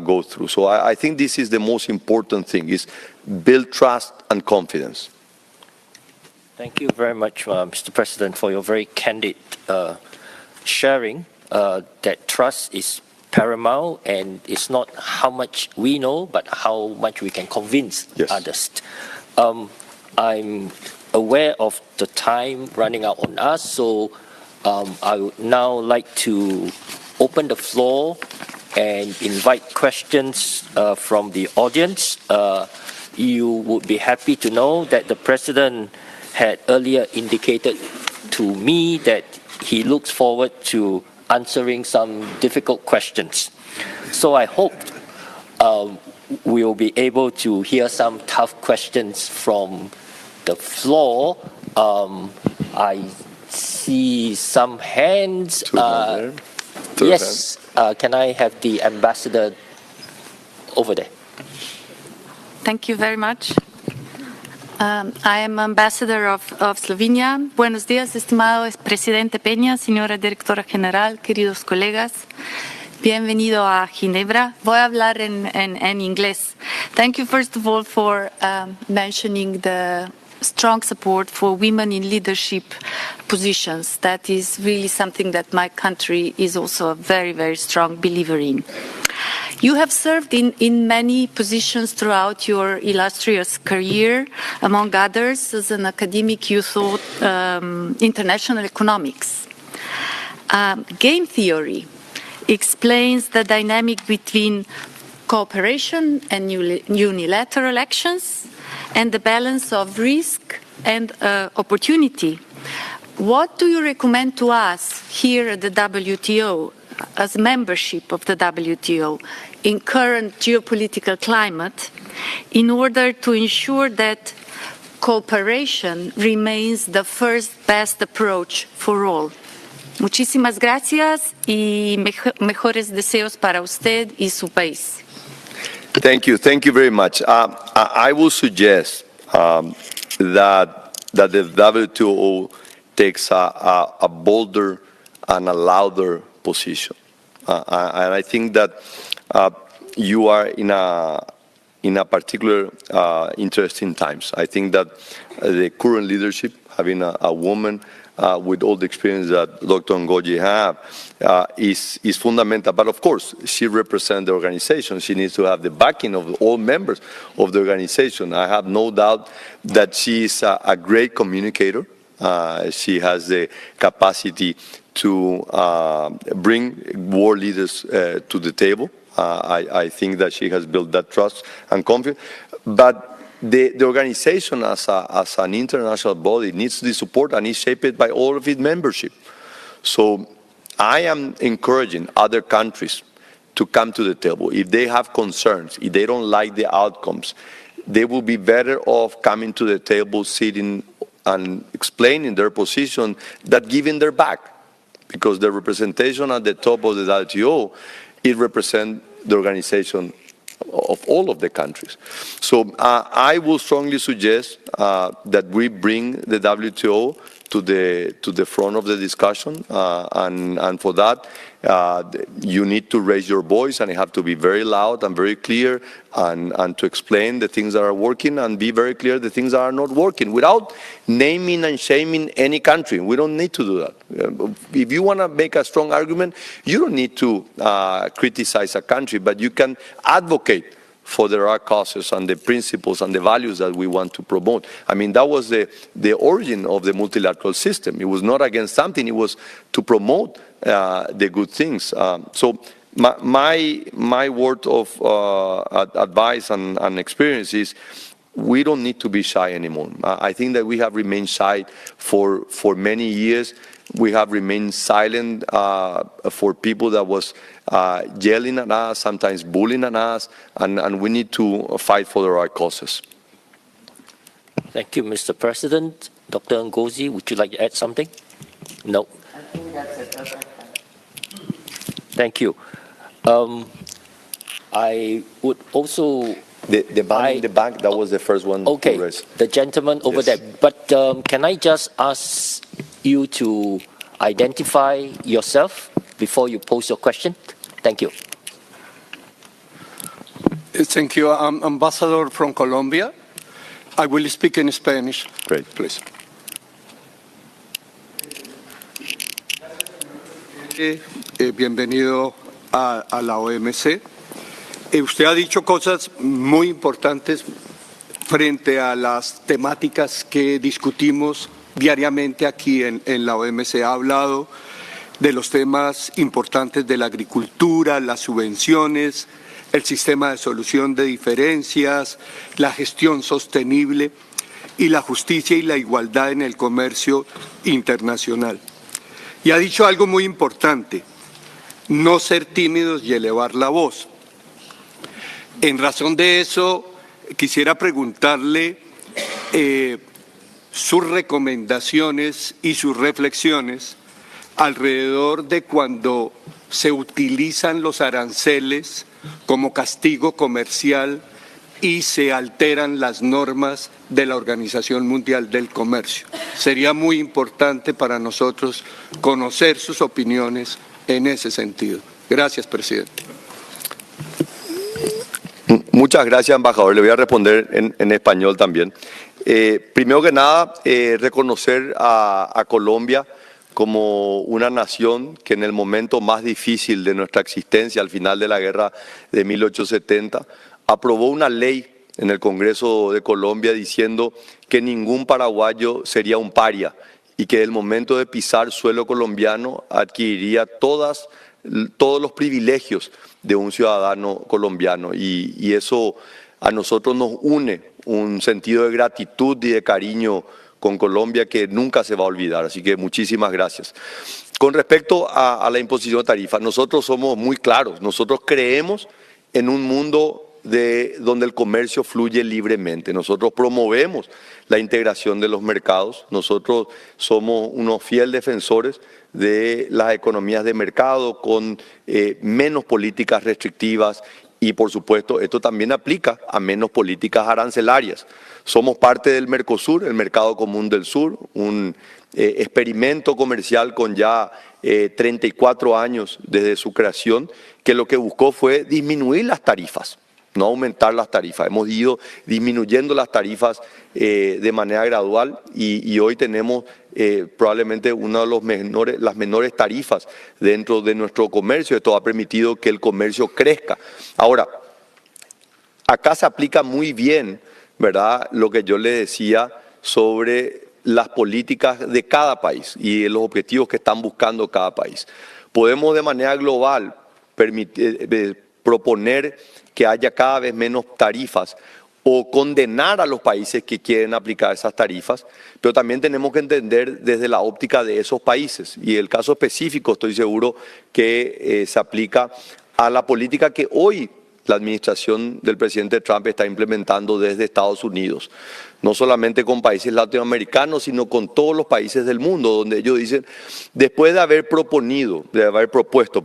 Speaker 2: go through. So I think this is the most important thing, is build trust and confidence.
Speaker 3: Thank you very much, Mr. President, for your very candid sharing that trust is paramount, and it's not how much we know, but how much we can convince others. I'm aware of the time running out on us, so I would now like to open the floor and invite questions from the audience. You would be happy to know that the President had earlier indicated to me that he looks forward to answering some difficult questions. So I hope we'll be able to hear some tough questions from the floor. I see some hands. Yes, can I have the ambassador over there?
Speaker 4: Thank you very much. I am ambassador of Slovenia. Buenos días, estimado presidente Peña, señora directora general, queridos colegas. Bienvenido a Ginebra. Voy a hablar en inglés. Thank you, first of all, for mentioning the strong support for women in leadership positions. That is really something that my country is also a very, very strong believer in. You have served in many positions throughout your illustrious career. Among others, as an academic, you taught international economics. Game theory explains the dynamic between cooperation and unilateral actions, and the balance of risk and opportunity. What do you recommend to us here at the WTO as membership of the WTO in current geopolitical climate in order to ensure that cooperation remains the first best approach for all. Muchísimas gracias y mejores deseos para usted y su país.
Speaker 2: Thank you very much. I will suggest that the WTO takes a bolder and a louder position. And I think that you are in a particular interesting times. I think that the current leadership, having a woman with all the experience that Dr. Ngozi have, is fundamental. But of course, she represents the organization. She needs to have the backing of all members of the organization. I have no doubt that she is a great communicator. She has the capacity to bring world leaders to the table. I think that she has built that trust and confidence. But the organization as an international body needs the support and is shaped by all of its membership. So I am encouraging other countries to come to the table. If they have concerns, if they don't like the outcomes, they will be better off coming to the table, sitting and explaining their position than giving their back. Because the representation at the top of the WTO, it represents the organization of all of the countries. So I will strongly suggest that we bring the WTO to the front of the discussion, and for that you need to raise your voice, and you have to be very loud and very clear, and to explain the things that are working and be very clear the things that are not working without naming and shaming any country. We don't need to do that. If you want to make a strong argument, you don't need to criticize a country, but you can advocate for the right causes and the principles and the values that we want to promote. I mean, that was the origin of the multilateral system. It was not against something, it was to promote the good things. So my word of advice and experience is we don't need to be shy anymore. I think that we have remained shy for many years. We have remained silent for people that was yelling at us, sometimes bullying at us, and we need to fight for the right causes.
Speaker 3: Thank you, Mr. President. Dr. Ngozi, would you like to add something? No.
Speaker 1: I think that's it.
Speaker 3: Thank you. I would also...
Speaker 2: The man in the back, that was the first one.
Speaker 3: Okay, the gentleman over there. But can I just ask you to identify yourself before you pose your question? Thank you.
Speaker 5: Thank you. I'm ambassador from Colombia. I will speak in Spanish.
Speaker 2: Great.
Speaker 5: Please. Bienvenido a la OMC. Usted ha dicho cosas muy importantes frente a las temáticas que discutimos diariamente aquí en la OMC. Ha hablado de los temas importantes de la agricultura, las subvenciones, el sistema de solución de diferencias, la gestión sostenible y la justicia y la igualdad en el comercio internacional. Y ha dicho algo muy importante, no ser tímidos y elevar la voz. En razón de eso, quisiera preguntarle sus recomendaciones y sus reflexiones alrededor de cuando se utilizan los aranceles como castigo comercial y se alteran las normas de la Organización Mundial del Comercio. Sería muy importante para nosotros conocer sus opiniones en ese sentido. Gracias, presidente.
Speaker 2: Muchas gracias, embajador. Le voy a responder en español también. Primero que nada, reconocer a Colombia como una nación que en el momento más difícil de nuestra existencia, al final de la guerra de 1870, aprobó una ley en el Congreso de Colombia diciendo que ningún paraguayo sería un paria y que el momento de pisar suelo colombiano adquiriría todos los privilegios de un ciudadano colombiano, y eso a nosotros nos une un sentido de gratitud y de cariño con Colombia que nunca se va a olvidar. Así que muchísimas gracias. Con respecto a la imposición de tarifas, nosotros somos muy claros. Nosotros creemos en un mundo donde el comercio fluye libremente. Nosotros promovemos la integración de los mercados. Nosotros somos unos fieles defensores de las economías de mercado con menos políticas restrictivas y, por supuesto, esto también aplica a menos políticas arancelarias. Somos parte del Mercosur, el Mercado Común del Sur, un experimento comercial con ya 34 años desde su creación, que lo que buscó fue disminuir las tarifas, no aumentar las tarifas. Hemos ido disminuyendo las tarifas de manera gradual y hoy tenemos probablemente una de las menores tarifas dentro de nuestro comercio. Esto ha permitido que el comercio crezca. Ahora, acá se aplica muy bien, ¿verdad?, lo que yo le decía sobre las políticas de cada país y los objetivos que están buscando cada país. Podemos de manera global proponer que haya cada vez menos tarifas o condenar a los países que quieren aplicar esas tarifas, pero también tenemos que entender desde la óptica de esos países. Y el caso específico estoy seguro que se aplica a la política que hoy la administración del presidente Trump está implementando desde Estados Unidos, no solamente con países latinoamericanos, sino con todos los países del mundo, donde ellos dicen, después de haber propuesto,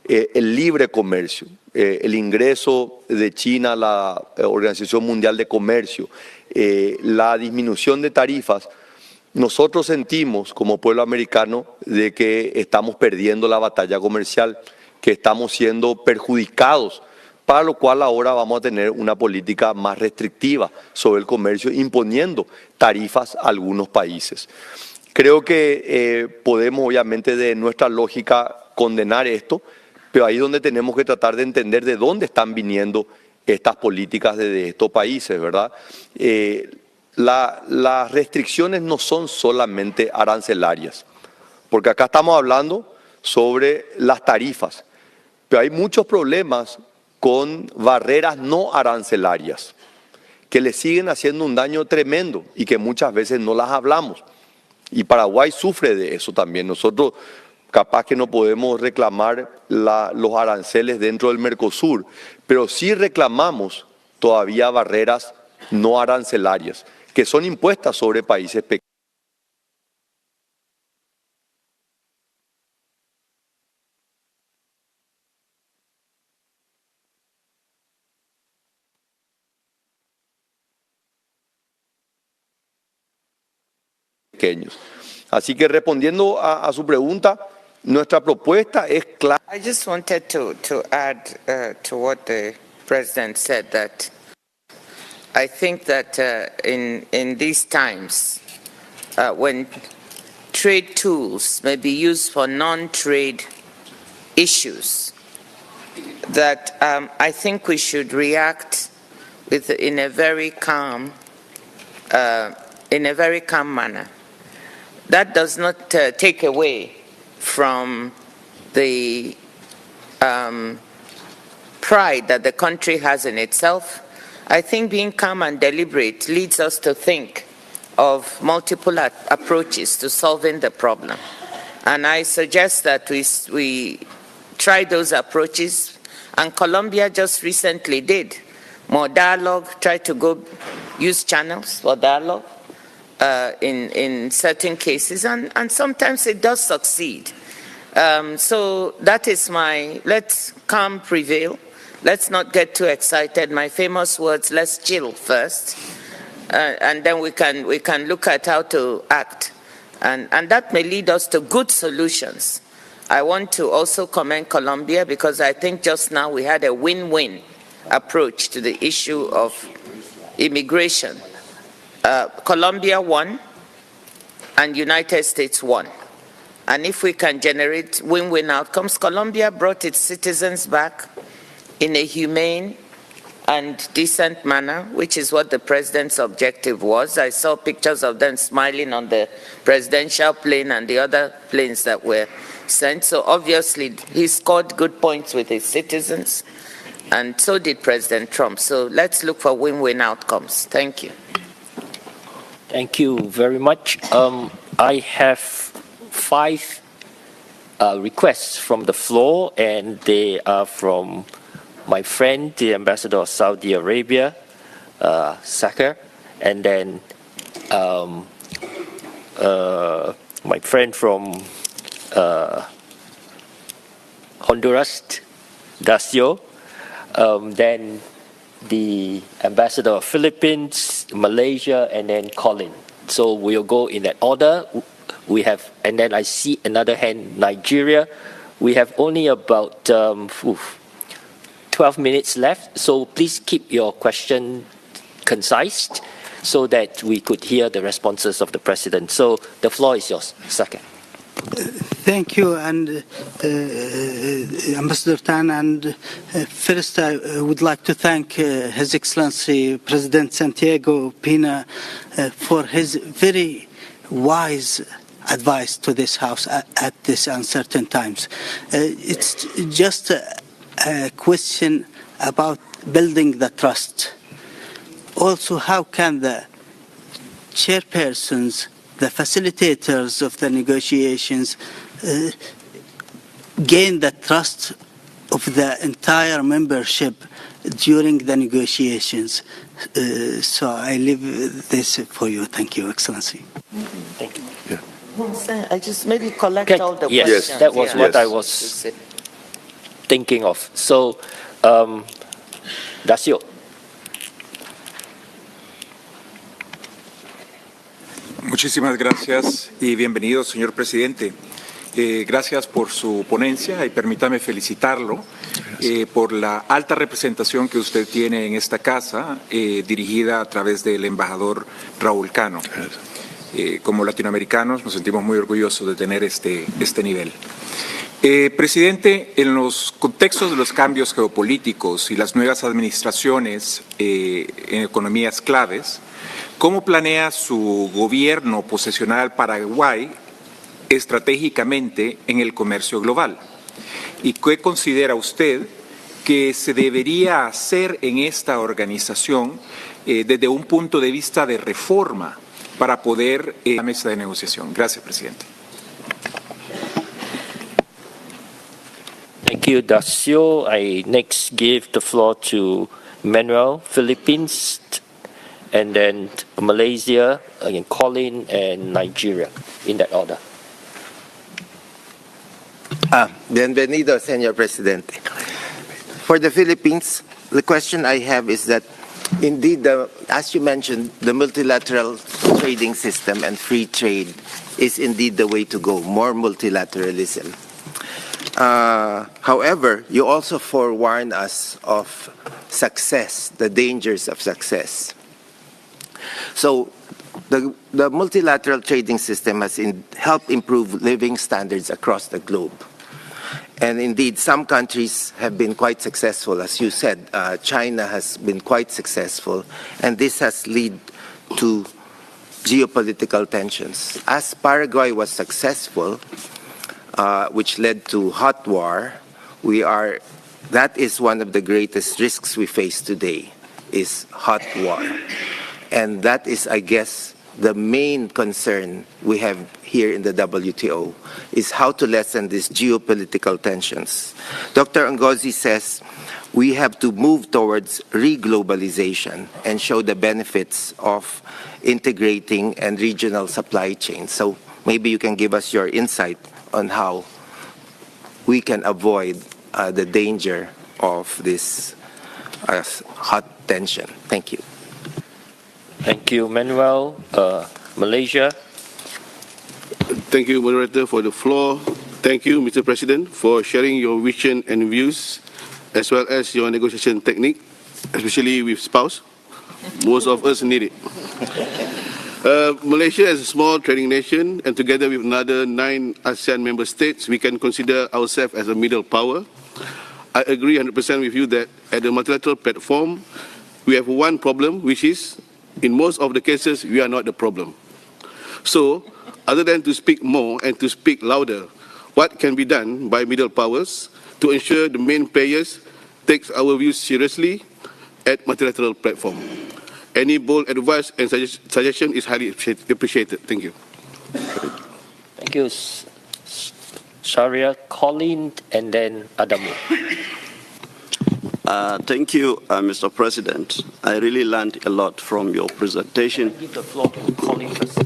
Speaker 2: el libre comercio, el ingreso de China a la Organización Mundial de Comercio, la disminución de tarifas, nosotros sentimos como pueblo americano de que estamos perdiendo la batalla comercial, que estamos siendo perjudicados, para lo cual ahora vamos a tener una política más restrictiva sobre el comercio, imponiendo tarifas a algunos países. Creo que podemos, obviamente, de nuestra lógica condenar esto, pero ahí es donde tenemos que tratar de entender de dónde están viniendo estas políticas de estos países, ¿verdad? Las restricciones no son solamente arancelarias, porque acá estamos hablando sobre las tarifas, pero hay muchos problemas con barreras no arancelarias que le siguen haciendo un daño tremendo y que muchas veces no las hablamos. Y Paraguay sufre de eso también. Nosotros capaz que no podemos reclamar los aranceles dentro del Mercosur, pero sí reclamamos todavía barreras no arancelarias que son impuestas sobre países pequeños. Así que respondiendo a su pregunta, nuestra propuesta es clara.
Speaker 1: I just wanted to add to what the President said, that I think that in these times, when trade tools may be used for non-trade issues, that I think we should react in a very calm manner. That does not take away from the pride that the country has in itself. I think being calm and deliberate leads us to think of multiple approaches to solving the problem. And I suggest that we try those approaches, and Colombia just recently did. More dialogue, try to go use channels for dialogue. In certain cases, and sometimes it does succeed. So that is let's calm prevail. Let's not get too excited. My famous words, let's chill first, and then we can look at how to act. And that may lead us to good solutions. I want to also commend Colombia, because I think just now we had a win-win approach to the issue of immigration. Colombia won and United States won. And if we can generate win-win outcomes, Colombia brought its citizens back in a humane and decent manner, which is what the president's objective was. I saw pictures of them smiling on the presidential plane and the other planes that were sent. So obviously he scored good points with his citizens, and so did President Trump. So let's look for win-win outcomes. Thank you.
Speaker 3: Thank you very much. I have 5 requests from the floor, and they are from my friend, the Ambassador of Saudi Arabia, Sakar, and then my friend from Honduras, Dacio, then the Ambassador of Philippines, Malaysia, and then Colin. So we'll go in that order. We have, and then I see another hand, Nigeria. We have only about 12 minutes left, so please keep your question concise so that we could hear the responses of the President. So the floor is yours, Sakar.
Speaker 6: Thank you, and Ambassador Tan. And first, I would like to thank His Excellency President Santiago Pena for his very wise advice to this House at this uncertain times. It's just a question about building the trust. Also, how can the chairpersons, the facilitators of the negotiations, gain the trust of the entire membership during the negotiations? So I leave this for you. Thank you, Excellency.
Speaker 3: Thank you.
Speaker 1: I just maybe collect all the
Speaker 3: yes,
Speaker 1: questions.
Speaker 3: that was what I was thinking of. So, Dacio.
Speaker 7: Muchísimas gracias y bienvenido, señor presidente. Gracias por su ponencia y permítame felicitarlo por la alta representación que usted tiene en esta casa, dirigida a través del embajador Raúl Cano. Como latinoamericanos nos sentimos muy orgullosos de tener este nivel. Presidente, en los contextos de los cambios geopolíticos y las nuevas administraciones en economías claves, ¿cómo planea su gobierno posicionar al Paraguay estratégicamente en el comercio global? ¿Y qué considera usted que se debería hacer en esta organización desde un punto de vista de reforma para poder la mesa de negociación? Gracias, presidente.
Speaker 3: Thank you, Dacio. I next give the floor to Manuel, Philippines, and then Malaysia, again Colin, and Nigeria, in that order.
Speaker 8: Bienvenido, señor presidente. For the Philippines, the question I have is that, indeed, as you mentioned, the multilateral trading system and free trade is indeed the way to go, more multilateralism. However, you also forewarn us of success, the dangers of success. So the multilateral trading system has helped improve living standards across the globe. And indeed, some countries have been quite successful. As you said, China has been quite successful, and this has led to geopolitical tensions. As Paraguay was successful, which led to hot war, that is one of the greatest risks we face today, is hot war. And that is, I guess, the main concern we have here in the WTO, is how to lessen these geopolitical tensions. Dr. Ngozi says we have to move towards re-globalization and show the benefits of integrating and regional supply chains. So maybe you can give us your insight on how we can avoid the danger of this hot tension. Thank you.
Speaker 3: Thank you, Manuel. Malaysia.
Speaker 9: Thank you, Moderator, for the floor. Thank you, Mr. President, for sharing your vision and views, as well as your negotiation technique, especially with spouse. Most of us need it. Malaysia is a small trading nation, and together with another 9 ASEAN member states, we can consider ourselves as a middle power. I agree 100% with you that at the multilateral platform, we have one problem, which is, in most of the cases, we are not the problem. So, other than to speak more and to speak louder, what can be done by middle powers to ensure the main players take our views seriously at multilateral platform? Any bold advice and suggestion is highly appreciated. Thank you.
Speaker 3: Thank you, Sharia, Colin, and then Adamu.
Speaker 10: Thank you, Mr. President. I really learned a lot from your presentation.
Speaker 3: Give the floor to Colin first.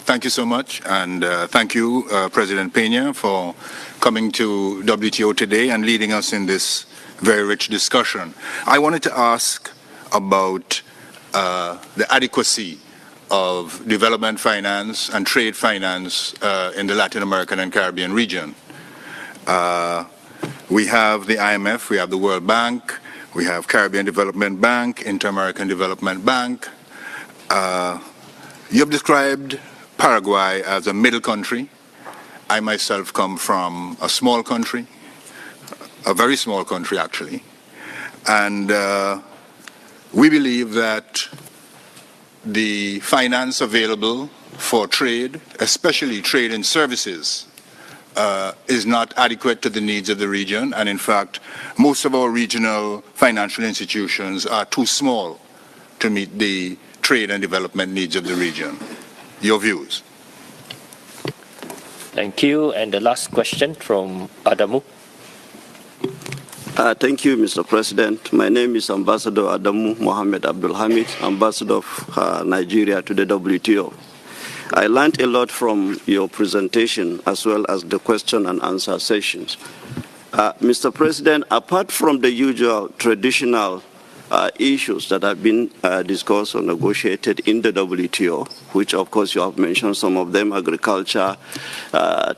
Speaker 11: Thank you so much, and thank you, President Peña, for coming to WTO today and leading us in this very rich discussion. I wanted to ask about the adequacy of development finance and trade finance in the Latin American and Caribbean region. We have the IMF, we have the World Bank, we have Caribbean Development Bank, Inter-American Development Bank. You have described Paraguay as a middle country. I myself come from a small country, a very small country actually, and we believe that the finance available for trade, especially trade in services, is not adequate to the needs of the region, and in fact, most of our regional financial institutions are too small to meet the trade and development needs of the region. Your views?
Speaker 3: Thank you. And the last question from Adamu.
Speaker 10: Thank you, Mr. President. My name is Ambassador Adamu Mohammed Abdul Hamid, Ambassador of Nigeria to the WTO. I learned a lot from your presentation as well as the question and answer sessions. Mr. President, apart from the usual traditional issues that have been discussed or negotiated in the WTO, which of course you have mentioned some of them, agriculture,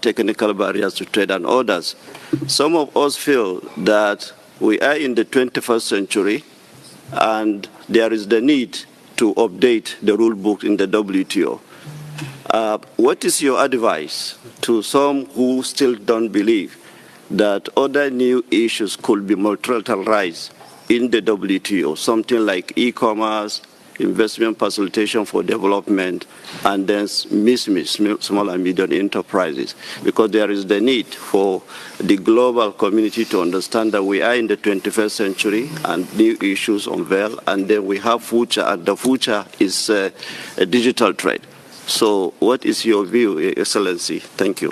Speaker 10: technical barriers to trade and others, some of us feel that we are in the 21st century and there is the need to update the rule book in the WTO. What is your advice to some who still don't believe that other new issues could be multilateralized in the WTO, something like e-commerce, investment facilitation for development, and then small and medium enterprises? Because there is the need for the global community to understand that we are in the 21st century and new issues unveil, and then we have future, and the future is a digital trade. So what is your view, Your Excellency? Thank you.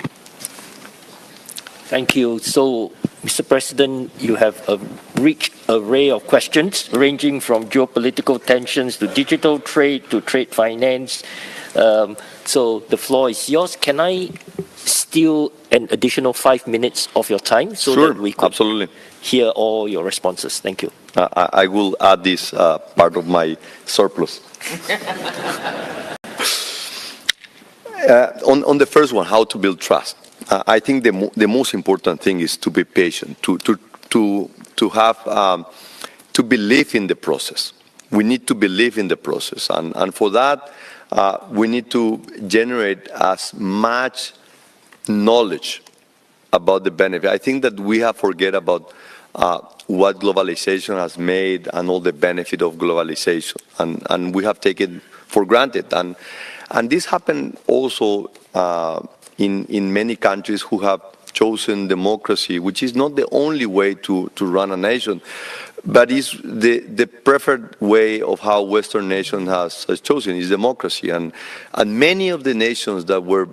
Speaker 3: Thank you. So, Mr. President, you have a rich array of questions ranging from geopolitical tensions to digital trade to trade finance. So the floor is yours. Can I steal an additional 5 minutes of your time so
Speaker 2: Sure,
Speaker 3: that we could
Speaker 2: absolutely
Speaker 3: hear all your responses? Thank you.
Speaker 2: I will add this part of my surplus. On the first one, how to build trust. I think the most important thing is to be patient, to have to believe in the process. We need to believe in the process, and for that we need to generate as much knowledge about the benefit. I think that we have forget about what globalization has made and all the benefit of globalization, and we have taken for granted. And this happened also in many countries who have chosen democracy, which is not the only way to run a nation, but is the preferred way of how Western nation has chosen is democracy. And many of the nations that were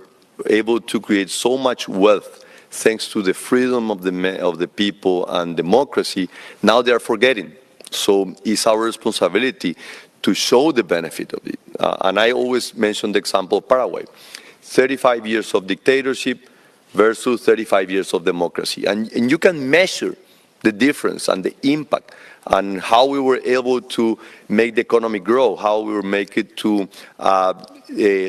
Speaker 2: able to create so much wealth thanks to the freedom of the people and democracy, now they are forgetting. So it's our responsibility to show the benefit of it. And I always mention the example of Paraguay. 35 years of dictatorship versus 35 years of democracy. And you can measure the difference and the impact and how we were able to make the economy grow, how we were making it to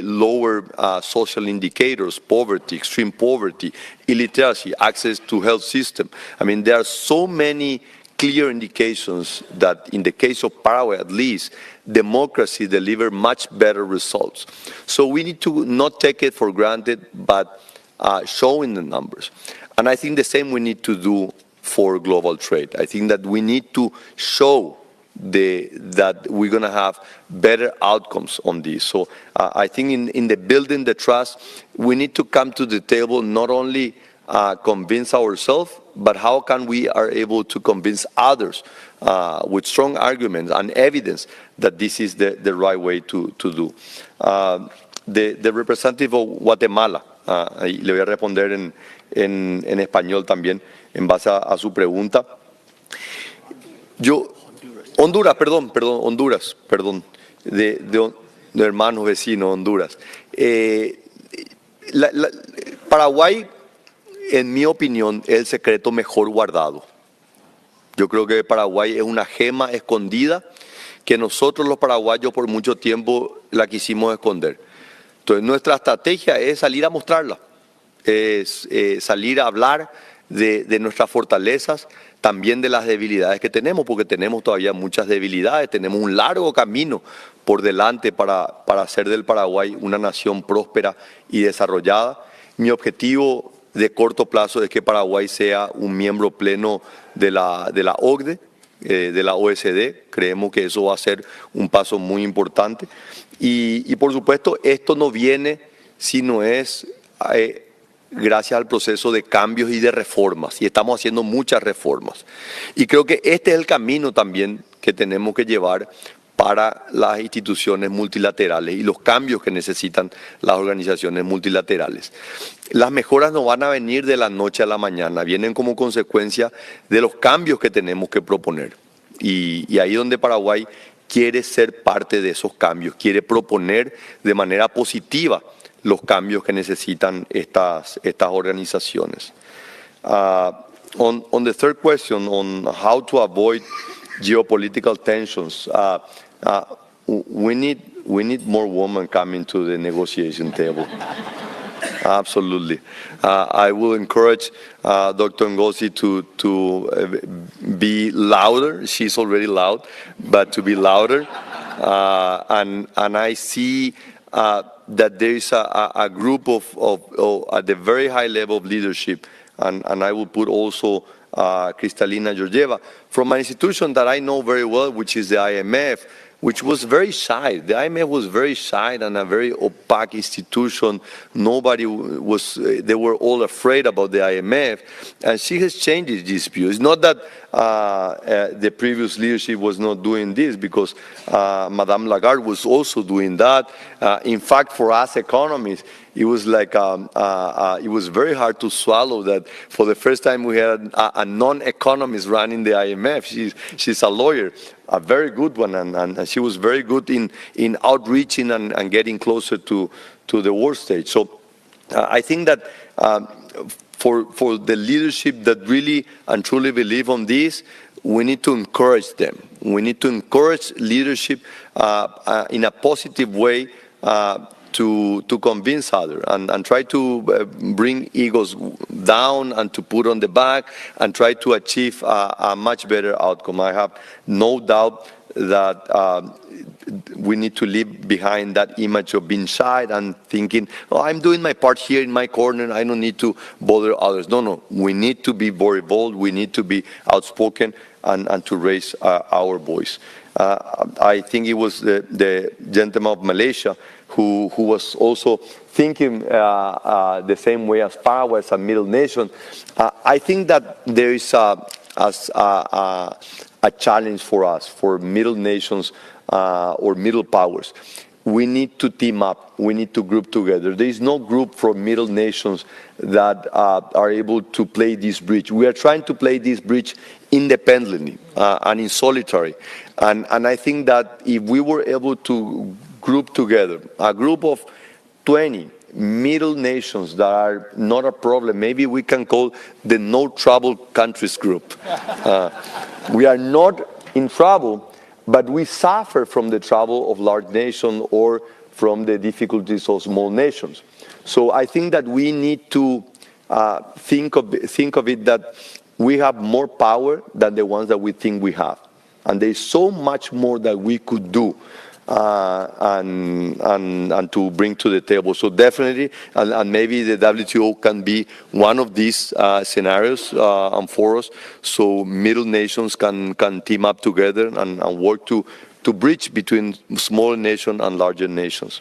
Speaker 2: lower social indicators, poverty, extreme poverty, illiteracy, access to health system. I mean, there are so many clear indications that in the case of Paraguay, at least, democracy delivered much better results. So we need to not take it for granted, but show in the numbers. And I think the same we need to do for global trade. I think that we need to show that we're going to have better outcomes on this. So I think in the building the trust, we need to come to the table not only convince ourselves, but how can we are able to convince others with strong arguments and evidence that this is the right way to do. The representative of Guatemala, y le voy a responder en español también, en base a su pregunta. Honduras, de hermanos vecinos, Honduras. Paraguay, en mi opinión, es el secreto mejor guardado. Yo creo que Paraguay es una gema escondida que nosotros los paraguayos por mucho tiempo la quisimos esconder. Entonces nuestra estrategia es salir a mostrarla, es salir a hablar de nuestras fortalezas, también de las debilidades que tenemos, porque tenemos todavía muchas debilidades, tenemos un largo camino por delante para hacer del Paraguay una nación próspera y desarrollada. Mi objetivo de corto plazo es que Paraguay sea un miembro pleno de la OCDE, de la OSD. Creemos que eso va a ser un paso muy importante. Y por supuesto, esto no viene si no es gracias al proceso de cambios y de reformas. Y estamos haciendo muchas reformas. Y creo que este es el camino también que tenemos que llevar para las instituciones multilaterales y los cambios que necesitan las organizaciones multilaterales. Las mejoras no van a venir de la noche a la mañana, vienen como consecuencia de los cambios que tenemos que proponer. Y ahí donde Paraguay quiere ser parte de esos cambios, quiere proponer de manera positiva los cambios que necesitan estas organizaciones. On the third question, on how to avoid geopolitical tensions, we need more women coming to the negotiation table. Absolutely. I will encourage Dr. Ngozi to be louder. She's already loud, but to be louder. And I see that there is a group of at the very high level of leadership, and I will put also Kristalina Georgieva, from an institution that I know very well, which is the IMF, which was very shy. The IMF was very shy and a very opaque institution. Nobody was, they were all afraid about the IMF. And she has changed this view. It's not that the previous leadership was not doing this, because Madame Lagarde was also doing that. In fact, for us economists, it was like, it was very hard to swallow that for the first time we had a non-economist running the IMF. She's a lawyer, a very good one, and she was very good in outreaching and getting closer to the world stage. So I think that for the leadership that really and truly believe on this, we need to encourage them. We need to encourage leadership in a positive way to convince others and try to bring egos down and to put on the back and try to achieve a much better outcome. I have no doubt that we need to leave behind that image of being shy and thinking, oh, I'm doing my part here in my corner, I don't need to bother others. No, we need to be very bold, we need to be outspoken and to raise our voice. I think it was the gentleman of Malaysia who was also thinking the same way as Paraguay, as a middle nation. I think that there is a challenge for us, for middle nations or middle powers. We need to team up. We need to group together. There is no group for middle nations that are able to play this bridge. We are trying to play this bridge independently and in solitary. And I think that if we were able to group together a group of 20 middle nations that are not a problem, maybe we can call the no trouble countries group. We are not in trouble, but we suffer from the trouble of large nations or from the difficulties of small nations. So I think that we need to think of it that we have more power than the ones that we think we have. And there's so much more that we could do and to bring to the table. So definitely, and maybe the WTO can be one of these scenarios and for us, so middle nations can team up together and work to bridge between smaller nations and larger nations.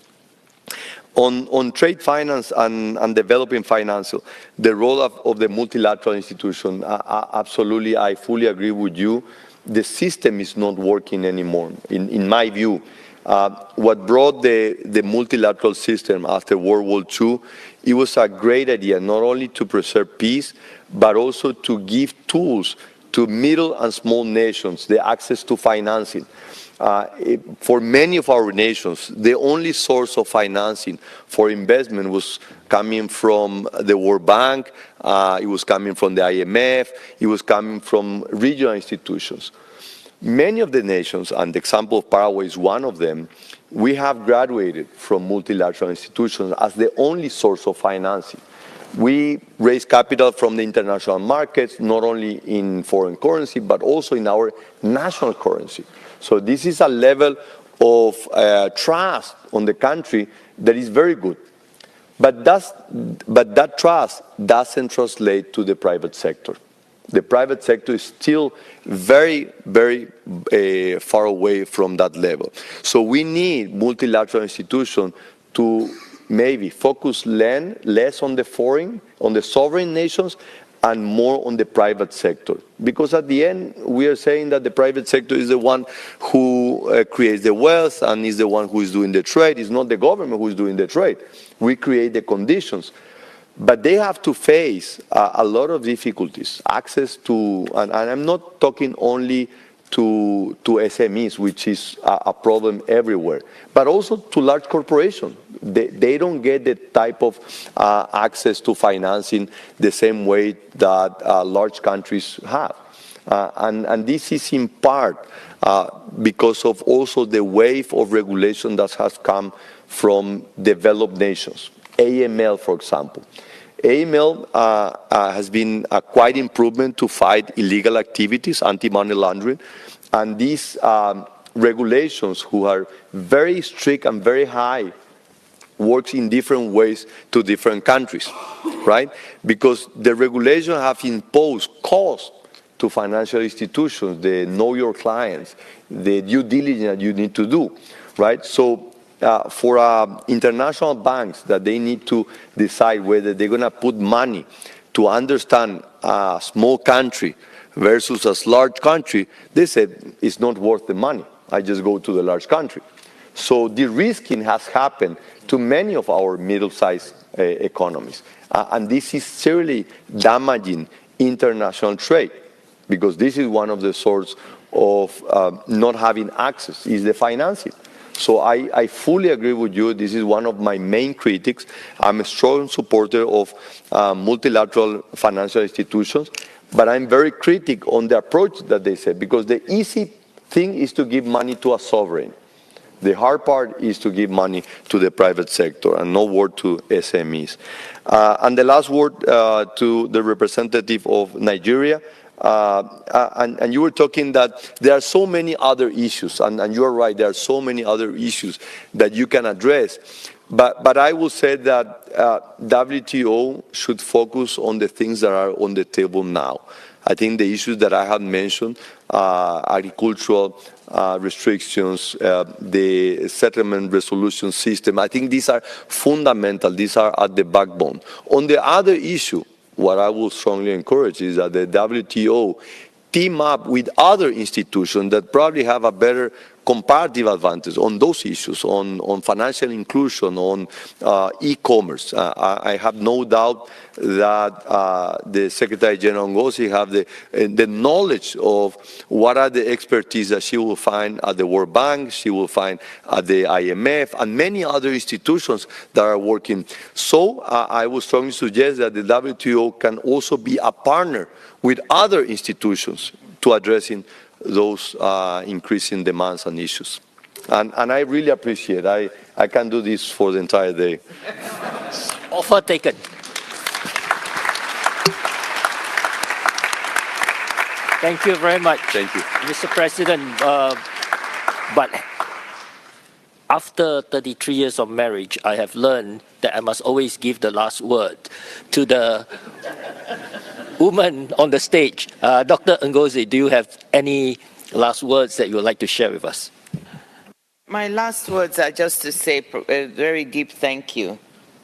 Speaker 2: On trade finance and developing financial, the role of the multilateral institution, absolutely, I fully agree with you. The system is not working anymore, in my view. What brought the multilateral system after World War II, it was a great idea, not only to preserve peace, but also to give tools to middle and small nations, the access to financing. For many of our nations, the only source of financing for investment was coming from the World Bank, it was coming from the IMF, it was coming from regional institutions. Many of the nations, and the example of Paraguay is one of them, we have graduated from multilateral institutions as the only source of financing. We raise capital from the international markets, not only in foreign currency, but also in our national currency. So this is a level of trust on the country that is very good. But that trust doesn't translate to the private sector. The private sector is still very, very far away from that level. So we need multilateral institutions to maybe focus less on the sovereign nations, and more on the private sector. Because at the end, we are saying that the private sector is the one who creates the wealth and is the one who is doing the trade. It's not the government who is doing the trade. We create the conditions. But they have to face a lot of difficulties. Access to, and I'm not talking only to SMEs, which is a problem everywhere, but also to large corporations. They don't get the type of access to financing the same way that large countries have. And this is in part because of also the wave of regulation that has come from developed nations. AML, for example. AML has been a quite improvement to fight illegal activities, anti-money laundering, and these regulations, who are very strict and very high, works in different ways to different countries, right? Because the regulation have imposed costs to financial institutions, the know your clients, the due diligence that you need to do, right? So for international banks that they need to decide whether they're going to put money to understand a small country versus a large country, they said it's not worth the money. I just go to the large country. So de-risking has happened to many of our middle-sized economies. And this is seriously damaging international trade, because this is one of the sources of not having access, is the financing. So I fully agree with you. This is one of my main critics. I'm a strong supporter of multilateral financial institutions, but I'm very critical on the approach that they said, because the easy thing is to give money to a sovereign. The hard part is to give money to the private sector, and no word to SMEs. And the last word to the representative of Nigeria. And you were talking that there are so many other issues, and you're right, there are so many other issues that you can address. But I will say that WTO should focus on the things that are on the table now. I think the issues that I have mentioned, agricultural restrictions, the settlement resolution system, I think these are fundamental, these are at the backbone. On the other issue, what I will strongly encourage is that the WTO team up with other institutions that probably have a better comparative advantage on those issues, on financial inclusion, on e-commerce. I have no doubt that the Secretary General Ngozi have the knowledge of what are the expertise that she will find at the World Bank, she will find at the IMF, and many other institutions that are working. So I would strongly suggest that the WTO can also be a partner with other institutions to addressing those increasing demands and issues. And I really appreciate it. I can do this for the entire day.
Speaker 3: Offer taken. Thank you very much.
Speaker 2: Thank you.
Speaker 3: Mr. President, but after 33 years of marriage, I have learned that I must always give the last word to the woman on the stage. Dr. Ngozi, do you have any last words that you would like to share with us?
Speaker 1: My last words are just to say a very deep thank you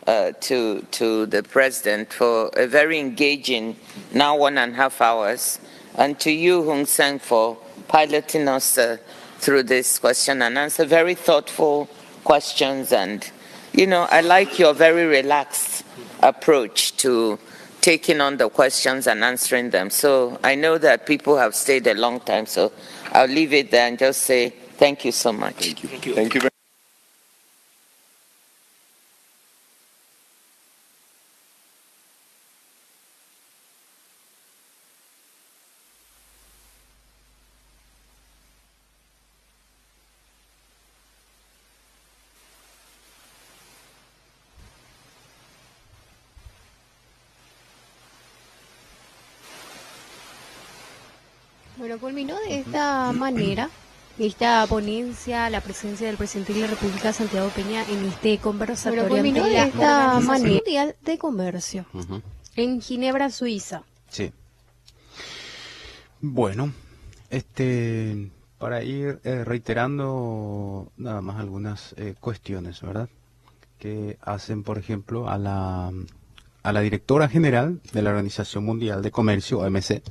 Speaker 1: to the President for a very engaging, now 1.5 hours, and to you, Hung Sen, for piloting us through this question and answer. Very thoughtful questions, and, I like your very relaxed approach to taking on the questions and answering them. So I know that people have stayed a long time, so I'll leave it there and just say thank you so much.
Speaker 2: Thank you. Thank you. Thank you very
Speaker 12: Bueno, culminó de esta manera esta ponencia, la presencia del presidente de la República, Santiago Peña, en este conversatorio ante la Organización Mundial de Comercio, en Ginebra, Suiza.
Speaker 13: Sí. Bueno, para ir reiterando nada más algunas cuestiones, ¿verdad? Que hacen, por ejemplo, a la directora general de la Organización Mundial de Comercio, OMC,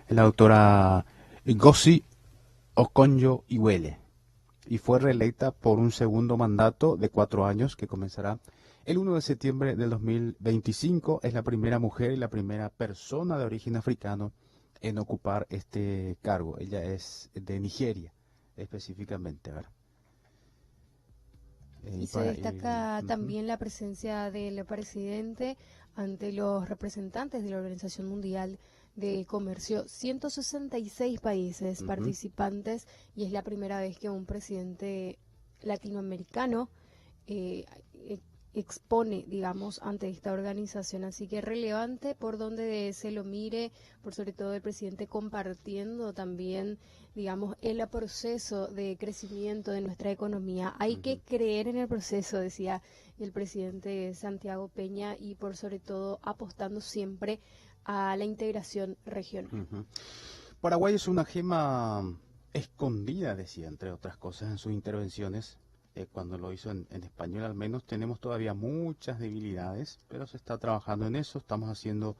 Speaker 13: la doctora Ngozi Okonjo-Iweala, y fue reelecta por un segundo mandato de 4 años que comenzará el 1 de septiembre del 2025. Es la primera mujer y la primera persona de origen africano en ocupar este cargo. Ella es de Nigeria, específicamente, ¿verdad?
Speaker 12: Y se destaca también la presencia del presidente ante los representantes de la Organización Mundial de Comercio, 166 países participantes, y es la primera vez que un presidente latinoamericano expone, digamos, ante esta organización. Así que es relevante por donde se lo mire, por sobre todo el presidente compartiendo también, digamos, el proceso de crecimiento de nuestra economía. Hay que creer en el proceso, decía el presidente Santiago Peña, y por sobre todo apostando siempre a la integración regional.
Speaker 13: Paraguay es una gema escondida, decía, entre otras cosas, en sus intervenciones. Cuando lo hizo en español, al menos, tenemos todavía muchas debilidades, pero se está trabajando en eso. Estamos haciendo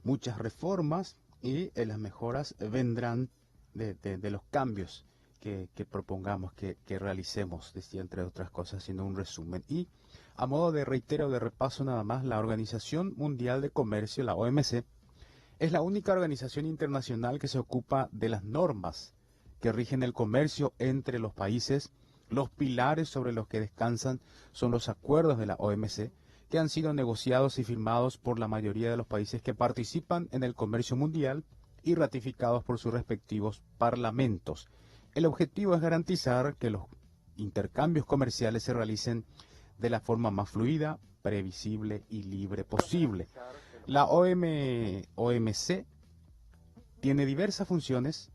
Speaker 13: muchas reformas y las mejoras vendrán de los cambios que propongamos, que realicemos, decía, entre otras cosas, haciendo un resumen. Y a modo de reitero, de repaso nada más, la Organización Mundial de Comercio, la OMC, es la única organización internacional que se ocupa de las normas que rigen el comercio entre los países. Los pilares sobre los que descansan son los acuerdos de la OMC, que han sido negociados y firmados por la mayoría de los países que participan en el comercio mundial y ratificados por sus respectivos parlamentos. El objetivo es garantizar que los intercambios comerciales se realicen de la forma más fluida, previsible y libre posible. La OMC tiene diversas funciones,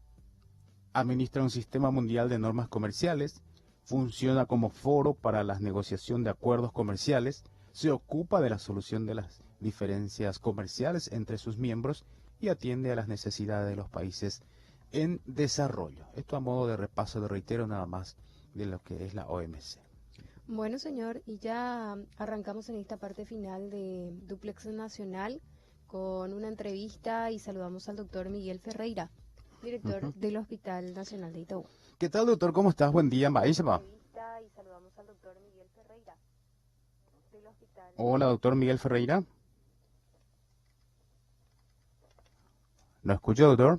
Speaker 13: administra un sistema mundial de normas comerciales, funciona como foro para la negociación de acuerdos comerciales, se ocupa de la solución de las diferencias comerciales entre sus miembros y atiende a las necesidades de los países en desarrollo. Esto a modo de repaso, de reitero nada más de lo que es la OMC.
Speaker 12: Bueno, señor, y ya arrancamos en esta parte final de Duplex Nacional con una entrevista y saludamos al doctor Miguel Ferreira, director del Hospital Nacional de Itaú.
Speaker 13: ¿Qué tal, doctor? ¿Cómo estás? Buen día, Maísema. Hola, doctor Miguel Ferreira. ¿No escucho, doctor?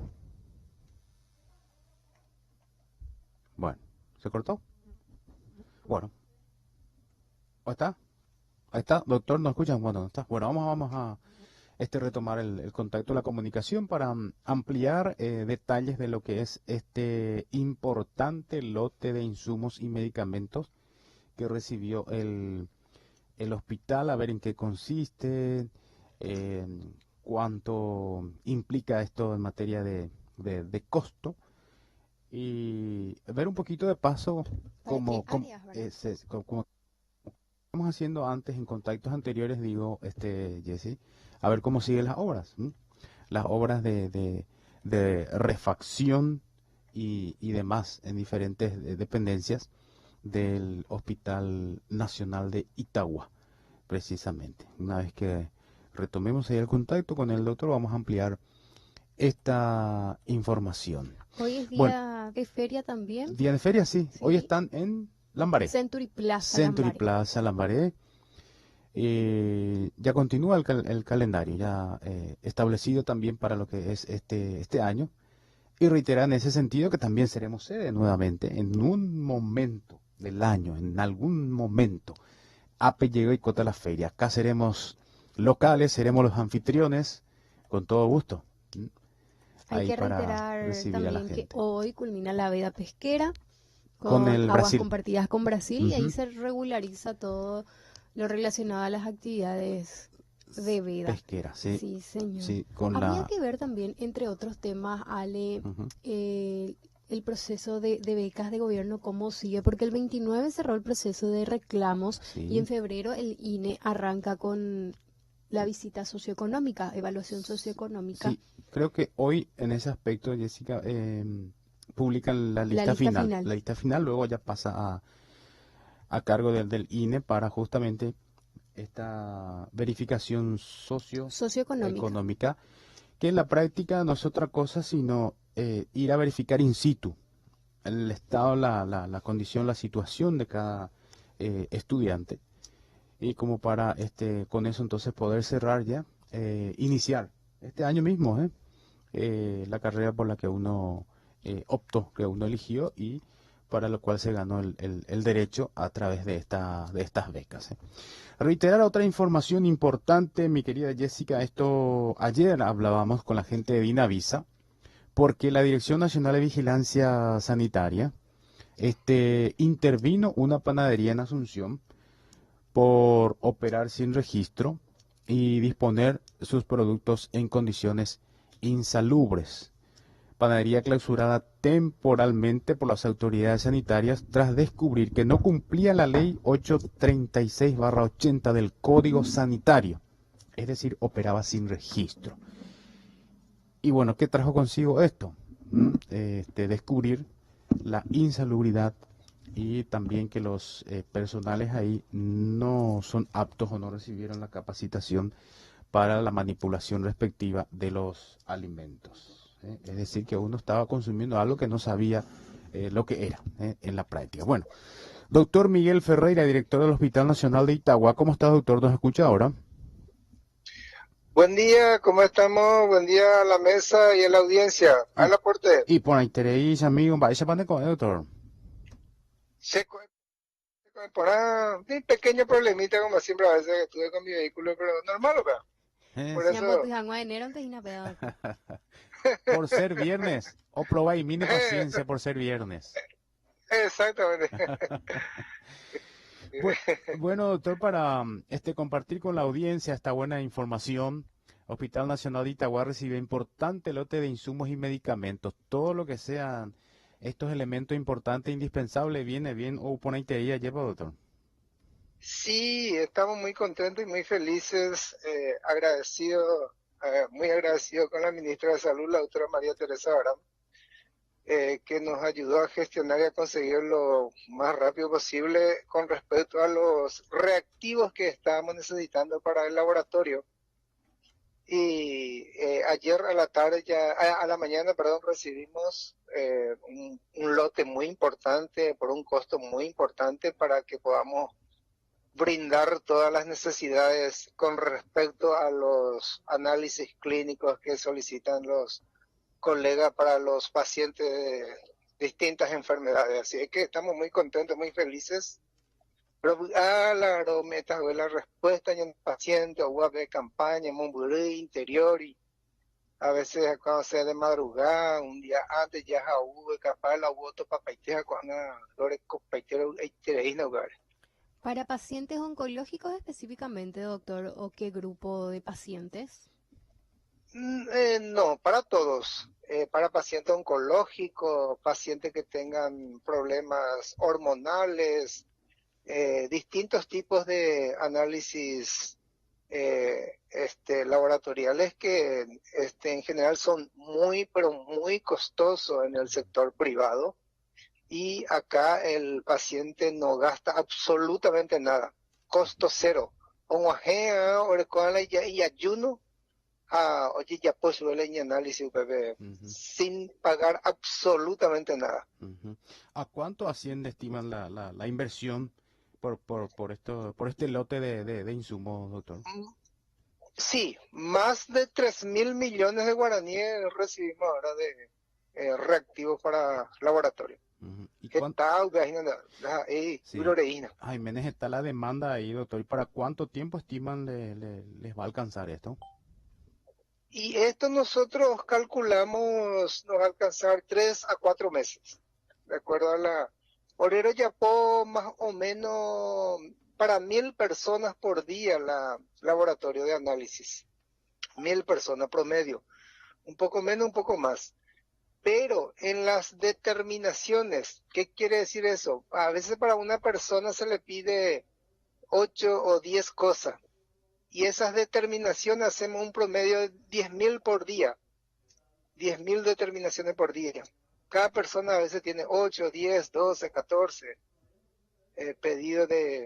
Speaker 13: Bueno, ¿se cortó? Bueno. ¿O está? Ahí está, doctor, ¿no escuchan? Bueno, no está. Bueno, vamos a retomar el contacto, la comunicación para ampliar detalles de lo que es este importante lote de insumos y medicamentos que recibió el hospital, a ver en qué consiste, cuánto implica esto en materia de costo, y ver un poquito de paso como estamos haciendo antes en contactos anteriores, digo, Jesse, a ver cómo siguen las obras, las obras de refacción y demás en diferentes dependencias, del Hospital Nacional de Itagua, precisamente. Una vez que retomemos ahí el contacto con el doctor, vamos a ampliar esta información.
Speaker 12: Hoy es día de feria también.
Speaker 13: Día de feria, sí.
Speaker 12: Sí.
Speaker 13: Hoy están en Lambaré.
Speaker 12: Century Plaza
Speaker 13: Century
Speaker 12: Lambaré.
Speaker 13: Plaza Lambaré. Ya continúa el calendario, ya establecido también para lo que es este año. Y reiterar en ese sentido que también seremos sede nuevamente en un momento del año, en algún momento. APE llegó y cota la feria. Acá seremos locales, seremos los anfitriones, con todo gusto.
Speaker 12: Hay que
Speaker 13: para
Speaker 12: reiterar
Speaker 13: recibir a la
Speaker 12: también que
Speaker 13: gente.
Speaker 12: hoy culmina la veda pesquera
Speaker 13: Con el
Speaker 12: aguas
Speaker 13: Brasil.
Speaker 12: compartidas con Brasil y ahí
Speaker 13: Ujú.
Speaker 12: se regulariza todo lo relacionado a las actividades de veda.
Speaker 13: Pesquera, sí.
Speaker 12: Sí, señor.
Speaker 13: Sí, con
Speaker 12: Habría
Speaker 13: la...
Speaker 12: que ver también, entre otros temas, Ale,
Speaker 13: Ujú.
Speaker 12: el proceso de becas de gobierno, cómo sigue, porque el 29 cerró el proceso de reclamos
Speaker 13: Sí.
Speaker 12: y en febrero el INE arranca con la visita socioeconómica, evaluación socioeconómica.
Speaker 13: Sí, creo que hoy en ese aspecto, Jessica, publican la lista
Speaker 12: lista
Speaker 13: final.
Speaker 12: final.
Speaker 13: La lista final luego ya pasa a cargo del INE para justamente esta verificación
Speaker 12: Socioeconómica.
Speaker 13: socioeconómica, que en la práctica no es otra cosa sino ir a verificar in situ el estado, la condición, la situación de cada estudiante, y como para con eso entonces poder cerrar ya, iniciar este año mismo la carrera por la que uno optó, que uno eligió y para lo cual se ganó el derecho a través de estas becas. Reiterar otra información importante, mi querida Jessica, ayer hablábamos con la gente de Dinavisa, porque la Dirección Nacional de Vigilancia Sanitaria intervino una panadería en Asunción por operar sin registro y disponer sus productos en condiciones insalubres. Panadería clausurada temporalmente por las autoridades sanitarias tras descubrir que no cumplía la ley 836/80 del Código Sanitario, es decir, operaba sin registro. Y bueno, ¿qué trajo consigo esto? Descubrir la insalubridad y también que los personales ahí no son aptos o no recibieron la capacitación para la manipulación respectiva de los alimentos. Es decir, que uno estaba consumiendo algo que no sabía lo que era en la práctica. Bueno, doctor Miguel Ferreira, director del Hospital Nacional de Itagua. ¿Cómo está, doctor? ¿Nos escucha ahora?
Speaker 14: Buen día, ¿cómo estamos? Buen día a la mesa y a la audiencia. A la puerta.
Speaker 13: Y por ahí tenéis, amigo, vaya para con doctor.
Speaker 14: Por un pequeño problemita, como siempre, a veces que tuve con mi vehículo, pero normal, ¿o qué? Por eso...
Speaker 13: Por ser viernes, o probáis mini paciencia por ser viernes.
Speaker 14: Exactamente.
Speaker 13: Bueno, doctor, para compartir con la audiencia esta buena información, Hospital Nacional de Itagua recibe importante lote de insumos y medicamentos. Todo lo que sean estos elementos importantes e indispensables viene bien o poneitería lleva, doctor.
Speaker 14: Sí, estamos muy contentos y muy felices, muy agradecido con la ministra de Salud, la doctora María Teresa Abraham, que nos ayudó a gestionar y a conseguir lo más rápido posible con respecto a los reactivos que estábamos necesitando para el laboratorio. Y ayer a la mañana, recibimos un lote muy importante, por un costo muy importante, para que podamos brindar todas las necesidades con respecto a los análisis clínicos que solicitan los colegas para los pacientes de distintas enfermedades. Así que estamos muy contentos, muy felices. Pero la respuesta en paciente, o de campaña, en interior, y a veces cuando sea de madrugada, un día antes ya hubo capaz la voto para paitear cuando lore paitero hogares.
Speaker 12: ¿Para pacientes oncológicos específicamente, doctor, o qué grupo de pacientes?
Speaker 14: No, para todos. Para pacientes oncológicos, pacientes que tengan problemas hormonales, distintos tipos de análisis laboratoriales que en general son muy, pero muy costosos en el sector privado. y acá el paciente no gasta absolutamente nada, costo cero. Y ayuno, oye, ya pues suele análisis UPB, sin pagar absolutamente nada.
Speaker 13: ¿A cuánto asciende, estiman, la inversión por este lote de insumos, doctor?
Speaker 14: Sí, más de 3.000 millones de guaraníes recibimos ahora de reactivos para laboratorio.
Speaker 13: ¿Y
Speaker 14: ¿Qué
Speaker 13: cuánto?
Speaker 14: tal?
Speaker 13: Sí. Ay, Menes, está la demanda ahí, doctor. ¿Y para cuánto tiempo estiman les va a alcanzar esto?
Speaker 14: Y esto nosotros calculamos nos va a alcanzar 3 a 4 meses, de acuerdo a la... Orero Yapó más o menos para 1.000 personas por día la laboratorio de análisis. 1.000 personas promedio, un poco menos, un poco más. Pero en las determinaciones, ¿qué quiere decir eso? A veces para una persona se le pide 8 o 10 cosas. Y esas determinaciones hacemos un promedio de 10.000 por día. 10.000 determinaciones por día. Cada persona a veces tiene 8, 10, 12, 14 pedidos de